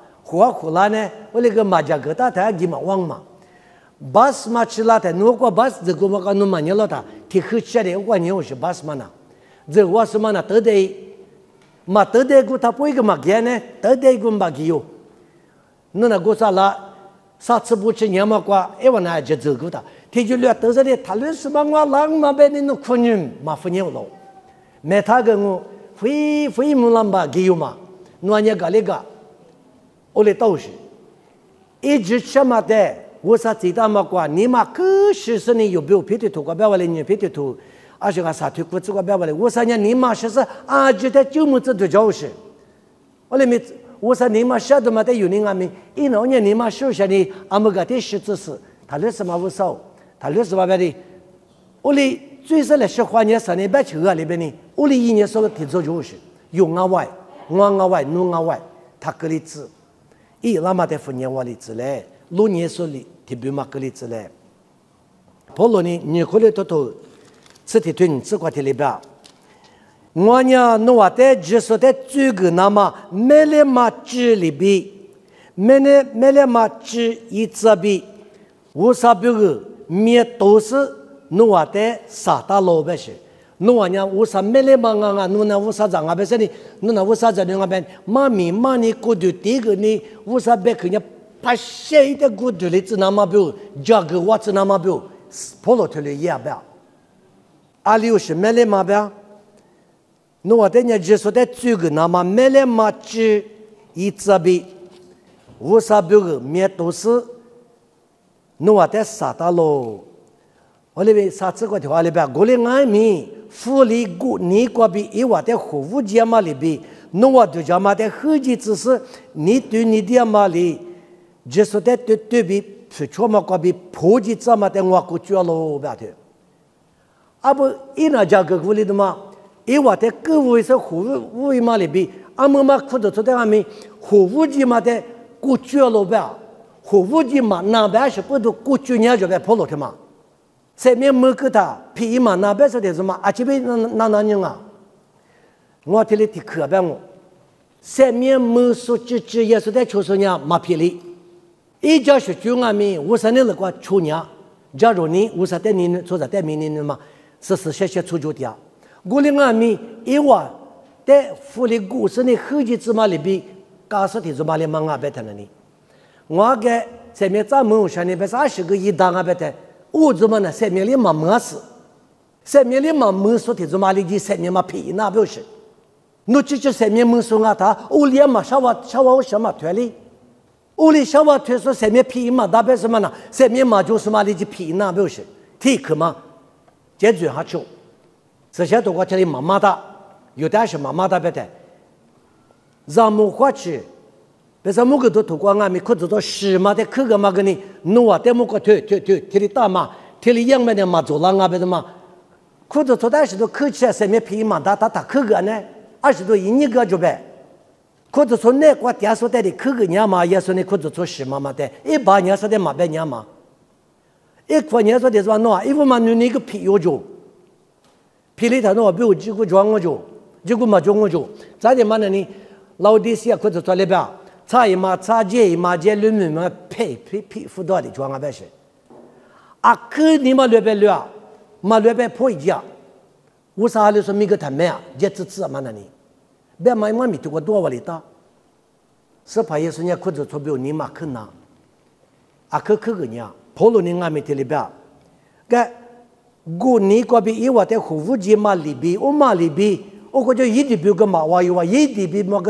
呢？我那个马家个大台给嘛忘嘛，bus 嘛吃啦的，如果 bus 这个我讲侬嘛年了的，提后吃的我年我是 bus 嘛呢，这我什么呢？得个他不一个嘛给呢，得一个嘛给哟，侬那个啥啦，啥次不吃年嘛瓜，哎我那就这个的，提就略得着的，他论什么我浪嘛被你弄困人嘛富年了。没他跟我非木兰巴给有嘛，我那个那个，我来都是，一直吃嘛的，我啥知道嘛瓜，你嘛可是你有没有皮的土个别话嘞，你皮的土，而且个啥土骨子个别话嘞，我啥呢？你嘛是啊，就在就么子都叫是，我嘞没，我啥你嘛晓得嘛的有人阿咪，一老年你嘛手下的阿么个的实质是，他那什么无少，他那什么别的，我嘞。最少来说话年3年半球啊里边呢，屋里一年说个挺做就是有外外弄外，他个例子，伊拉嘛在福年话例子嘞，6年说里特别嘛个例子嘞，普罗呢你可能都吃的顿吃过的里边，我呢侬话在就说在这个那么没来嘛治里边，没来嘛治一这边，我啥别个面都是。侬话的啥大老百姓，侬话呢？为啥没来忙啊？侬那为啥长啊？别说你，侬那为啥在那边？妈咪妈你过度这个你为啥别看人把谁的过度里子那么表，价格我子那么表，跑了头里也表。阿里有是没来嘛表？侬话的呢？就说的这个那么没来嘛只一这边，为啥表个面都是？侬话的啥大老？我那边啥子个条里边，我的爱民福利国你国比一话的服务节嘛里边，侬话对家嘛的后期只是你对你的嘛里，就是的对比出错嘛国比普及这么的我国绝了白的，啊不一那家个国里的嘛，一话的各位是服务嘛里边，阿么嘛看得出的阿们服务节嘛的国绝了白，服务节嘛那边是不都国绝年就白跑了的嘛。前面没给他皮嘛，那边说的什么？啊，这边那人啊，我这里提课本我，前面没说这也是在求说呢，马皮里，一家是就俺们，我说你那个求呢，假如你我说带你做在带明年嘛，是些出就的，我的俺们一话在福利股市的后期芝麻里边，告诉的芝麻里嘛，俺别谈了你，我给前面咱们上那边20个一档俺别谈。我怎么呢？前面里嘛没事，前面里嘛没说的，怎么里的前面嘛皮那不是？侬这前面没说啊，他屋里嘛小娃什么团里？屋里小娃团说前面皮嘛，代表什么呢？前面嘛就是嘛里的皮那不是？体课嘛，解决下去。这些都我这里妈妈的，有的是妈妈的别的，让木花去。别说某个都透过俺们，可做到10嘛的课个嘛个呢，侬啊，在某个推的大嘛，推的样面的嘛做了啊，别的嘛，可做到20多课起来，上面皮嘛他课个呢，20多1个就呗，可做从那国家所带的课个年嘛，也说你可做到10嘛的，100年说的嘛别年嘛，1块年说的是吧？喏，一副嘛你个皮有就，皮里头喏，比如几个装我就，几个嘛装我就，咋的嘛呢？老的些可做到里边。差一码差几一码几论文嘛配辅导的装啊白是，啊可你嘛略白略，嘛略白破一家，为啥你说每个他们啊，也支持嘛那里？别买买米这个多瓦里达，是怕耶稣人裤子出表你嘛看呐，啊可个呢，跑路你俺们这里边，个过年个比一万的服务节嘛里边，我嘛里边，我感觉一地比个嘛话有啊，一地比嘛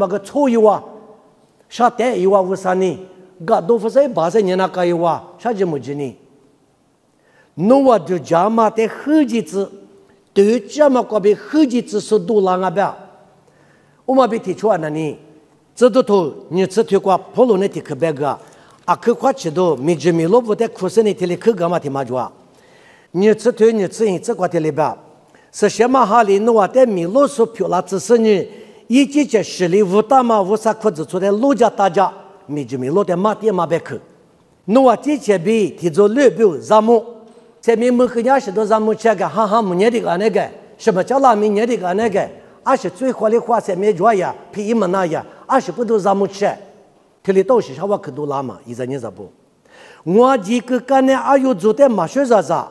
个错有啊，啥带有啊？为啥呢？个都不是把这人那个有啊，啥节目呢？侬话就讲嘛的后几子，对讲嘛个比后几子是多啷个边？我们被提出来了呢，这都头你只推过普罗那提克白个，啊，可快吃到米吉米罗不得苦生的提里克个嘛提嘛住啊，你只推你只因这个提里边，是什么哈里侬话的米罗所漂啦，只是你一季节十里无大嘛无啥裤子出来路家大家米吉米罗的马爹马白克，侬话这前边提着六表咱们在面门口伢许多咱们吃个哈哈木年的个那个，什么叫拉米年的个那个？而且最好的话在没做呀，皮一么那呀，而且不都咱们吃，这里都是啥话可多拉嘛，一直你咋不？我这个干呢，还有做的马学啥啥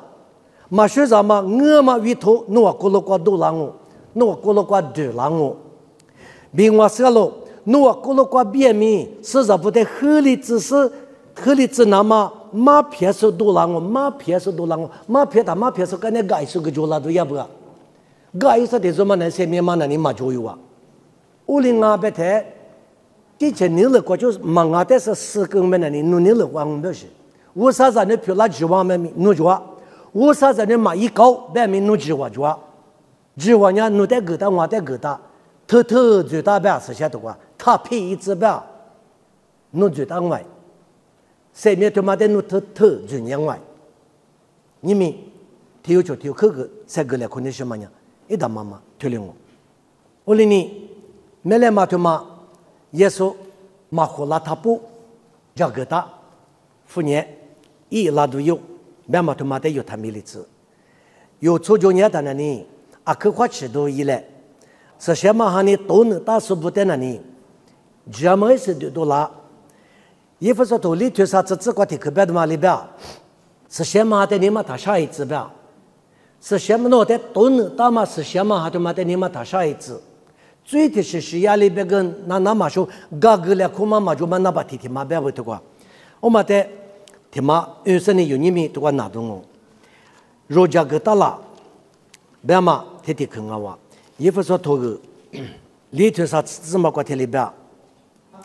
嘛，我嘛委托，侬话过了过多拉我，侬话过了过多拉我，比我说了，侬话过了过别名，是啥不得合理知识，合理知那么马撇手多拉我，马撇手干那改手个做拉都要不？个意思的说嘛，那些面嘛那里嘛就有啊。我领阿伯台，之前你了过就是忙啊，但是四个面那里努力了光没事。我啥子呢？票拉几万面努做，我啥子呢？嘛一高白面努几万做，几万呢努得给他，我得给他，偷最大白是晓得话，他配一只白，努最大外，谁面他妈的努偷最两外，你们听就听口个，三个来看你什么呢？一大妈妈推领我领你没来嘛？他妈耶稣马虎拉他不叫给他妇年一拉都有，没嘛他妈的有他没例子，有初中年的那里啊，可快吃都一来，是什么哈呢？都能打死不得那里，这么是都拉，一不说头里头啥子个提可别的嘛里边，是什么的你嘛他下一次边。是什么呢？的都能打嘛？是什么？哈，他妈的你妈打啥一次？最的是压力别个那嘛说，嘎个来苦嘛就嘛那把提嘛别会的话，我嘛的提嘛有时呢有你们都话拿动我，若家个打了，别嘛提坑啊哇，也不说头个里头啥子嘛个提里边，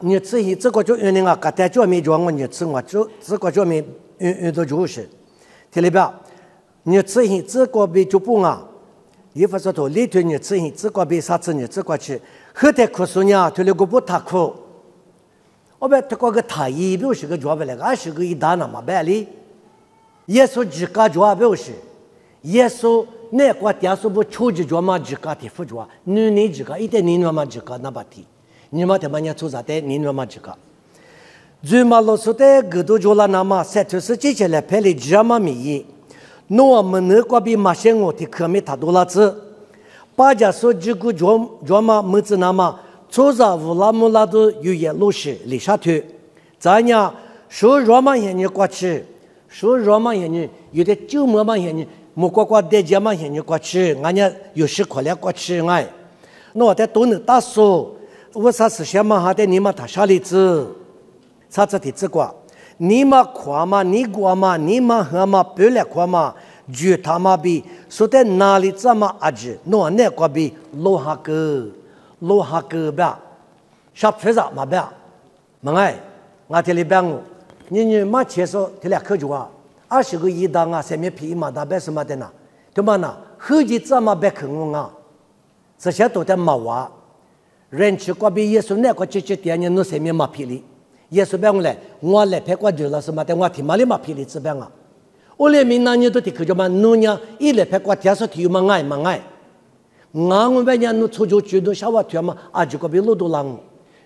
你自己这个就用那个个带脚没脚我你吃我这个脚没用到就是提里边。你自行这个比就不啊，也不说头里头你自行这个比啥子你这个去，后头苦说呢，头那个不太苦，我把这个他一表示个做不来个，是个一大那么办理，耶稣自家做表示，耶稣那个电视不出去做嘛自家的不做，你自家一点你嘛自家那把提，你嘛他妈你做啥的你嘛自家，最嘛老说的个都做了那么，三头是接下来拍的这么米。侬们那个比马先我的科没太多了子，把家说这个做嘛么子那么，做啥乌拉木拉都有些路是离下头，咱呀说罗马人过去，说罗马人有的旧罗马人，莫过代家嘛人过去，俺家有时可来过去哎，那的都能打说，我啥事情嘛还得你们他啥例子，啥子的这个。你嘛夸嘛，你过嘛，你嘛喝嘛，不来夸嘛，就他妈比说在哪里这么阿子，那那个比罗哈哥吧，啥非啥嘛吧，么哎，我这里边我，你嘛接受这俩口就话，20个一档啊，上面皮嘛大白什么的呢，对嘛呢？后期这么白坑我啊，这些都在马娃，人去过比耶稣那个姐点你弄上面马皮里。耶稣讲来，我来拍过久了是嘛？但我听嘛里嘛皮里这边啊，我连闽南人都听就嘛，侬娘一来拍过电视体育嘛爱，我们家侬出去都小娃团嘛，啊就个比路都浪，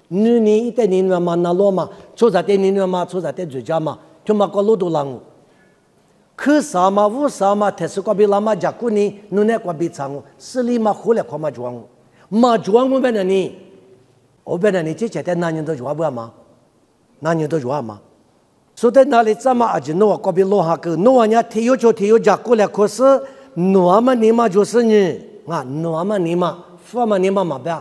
你一代人嘛那罗嘛，出啥的人嘛，出啥的最佳嘛，就嘛个路都浪，可啥嘛无啥嘛，特殊个比拉嘛家姑呢，侬那个比长，市里嘛后来看嘛装，嘛装我们那里，我们那里这些的男人都装不嘛？那你都做嘛？所以那里怎么阿就弄个别落下个，弄人家体育家过来，可是诺嘛尼玛就是你啊，诺嘛尼玛，佛嘛尼玛嘛别，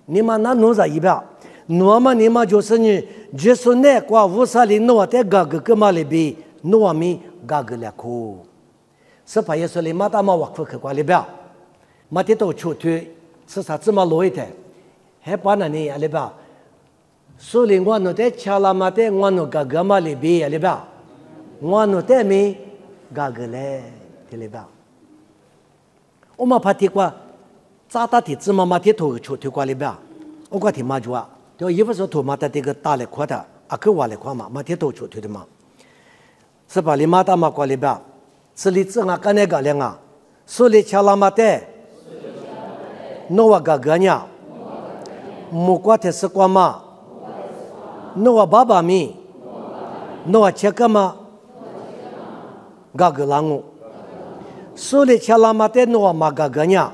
尼玛那诺在一边，诺嘛尼玛就是你，就是那挂乌萨里诺在嘎个格嘛里边，诺米嘎个了苦，是怕耶稣里马达嘛瓦库克挂里边，马蒂都出去，是啥子嘛罗一点，还把那里里边，所以我诺在查拉马在我诺嘎个嘛里边里边，我诺在咪嘎个嘞，里边。我们怕提过，咋打提子嘛嘛提头出提过里边，我讲提嘛住啊，就衣服说头嘛的这个大来宽的，啊个瓦来宽嘛，嘛提头出提的嘛，是把里嘛打嘛过里边，是里子啊干那个了啊，所以吃了嘛的，诺瓦个个呢，木瓜的是瓜嘛，诺瓦爸爸咪，诺瓦吃个嘛，个个啷个。所以吃了嘛的诺嘛个个呢，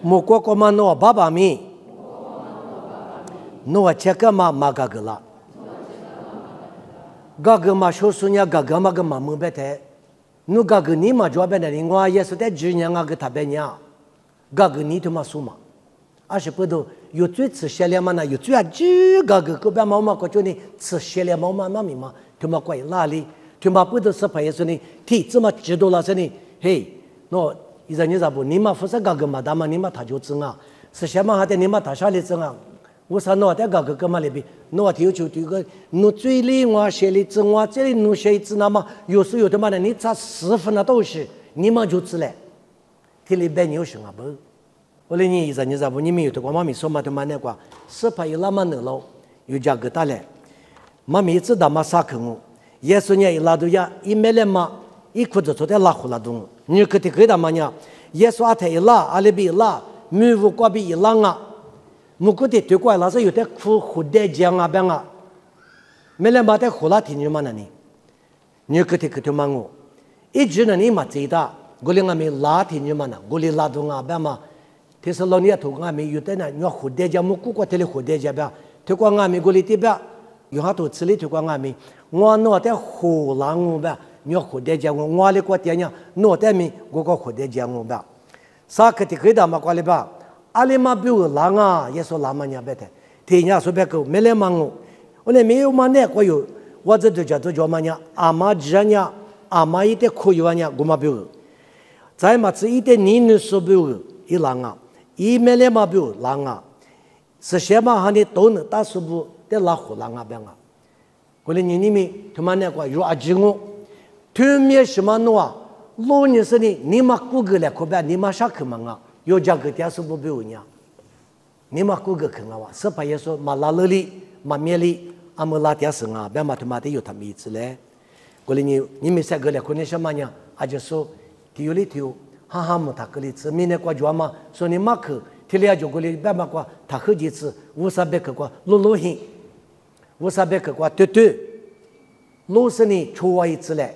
木瓜个嘛诺爸爸咪，诺吃个嘛嘛个个啦，个个嘛说说呢个个嘛个嘛没白的，侬个个你嘛做白的，我也是在今年啊个特别呢，个个你他妈说嘛，而且不都有最吃些了嘛呢，有最啊几个个个别毛嘛个就你吃些了毛嘛嘛咪嘛，他妈怪哪里？就嘛不都是朋友说你，提这么知道了说你，嘿，喏，一阵你咋不？你嘛不是个个嘛，但嘛你嘛他就争啊，是什么还得你嘛他啥里争啊？我说喏，在个个嘛里边，喏提就这个，喏嘴里我写里争我这里喏写字那么，有时有的嘛呢，你咋10分的东西，你嘛就知嘞，这里边有什么不？我来你一阵你咋不？你们有的话妈咪说嘛的嘛那个，是朋友那么能喽，有价格大嘞，妈咪知道嘛啥可我。耶稣呢，伊拉都呀，伊没来嘛，伊裤子做的拉胡拉东，你可得给他嘛呢？耶稣阿太伊拉，阿里比伊拉，没有挂比伊拉啊，木可得对怪拉是有的苦胡的讲啊边啊，没来嘛的胡拉听你嘛那呢？你可得嘛我，一直呢你嘛知道，我连俺们拉听你嘛呢，我连拉东啊边嘛，其实老年头俺们有的呢，你胡的讲木过过的胡的讲边，推广俺们过里这边。有好多次里推广俺们，我脑袋胡浪我吧，你要胡的讲我里过点样，脑袋咪我个胡的讲我吧，啥个的给他嘛过来吧，阿里嘛比我浪啊，也说浪嘛伢白的，天伢说别个没来嘛我那没有嘛那个有，我这就叫嘛伢阿妈这伢阿妈一点可以哇伢我嘛比我，再嘛是一点你说比我一浪啊，一没来嘛比我浪啊，是什么哈你都能打说不？在拉胡浪啊边啊，过来年里面他妈那个有阿吉我，对面什么弄啊？老年时呢，你妈顾个来可别，你妈啥去嘛啊？有价格点是不比我呢？你妈顾个去啊哇？是把也说马拉勒里马面里阿么拉点生啊，别嘛他妈的有他们意思嘞。过来你们三个来可能什么呢？阿就说提有里提有，哈哈么他个里子，明年过节嘛，说你妈去，提了就过来别嘛过，他好几次50百个过路hin。50百个对对，60年出我一次来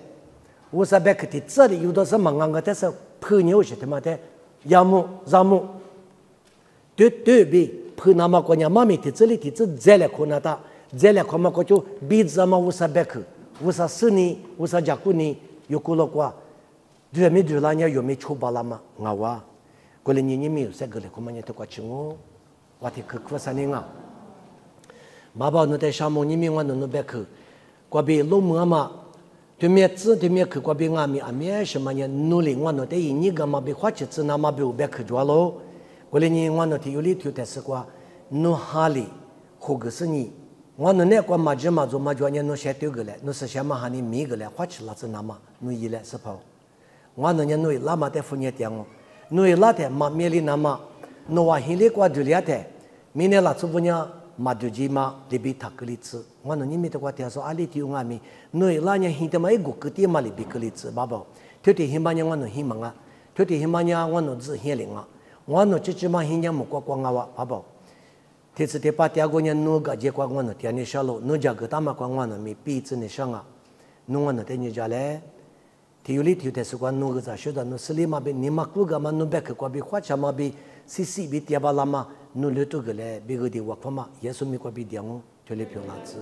，50百个的这里有的是忙个，但是朋友是他妈的，要么让么，对对比朋那么个人妈咪的这里的这再来看那的，再来看嘛个就比咱们50百个，54年59年有过了过，对没对了人有没出包了嘛？我哇，过来你没有这个了，可嘛你都过去我，我的可可啥呢啊？妈宝侬在沙漠里面我侬别去，过比老母嘛，对面子对面去过比俺们俺们什么呢？努力我侬在你个嘛比花起子那嘛比我别去做喽。过来你我侬的有里头但是过，侬哈里或个是你，我侬那个嘛就嘛做嘛做呢？侬先丢个来，侬是先嘛哈你米个来花起了子那嘛，侬一来是跑，我侬呢侬拉嘛在付你点我，侬拉的嘛面里那嘛，侬话心里过对了的，明年拉出不呢？马杜吉嘛，里边他个例子，我侬你们都话听说阿里头我们，侬拉年现在嘛一个个点嘛里边个例子，爸爸，头天希望呢我侬希望啊，头天希望呢我侬是希灵啊，我侬这只嘛希望木瓜光啊哇，爸爸，这次第八第二个年侬个结果我侬天你晓得，侬这个大嘛光我侬没彼此你想啊，侬我侬在你家嘞，天有里头但是光侬个咋晓得，侬是里嘛边你嘛顾个嘛侬别去过边花钱嘛边。CC 比第八拉嘛，努力多个嘞，别个的我看嘛，也是美国比点我，就来表达子。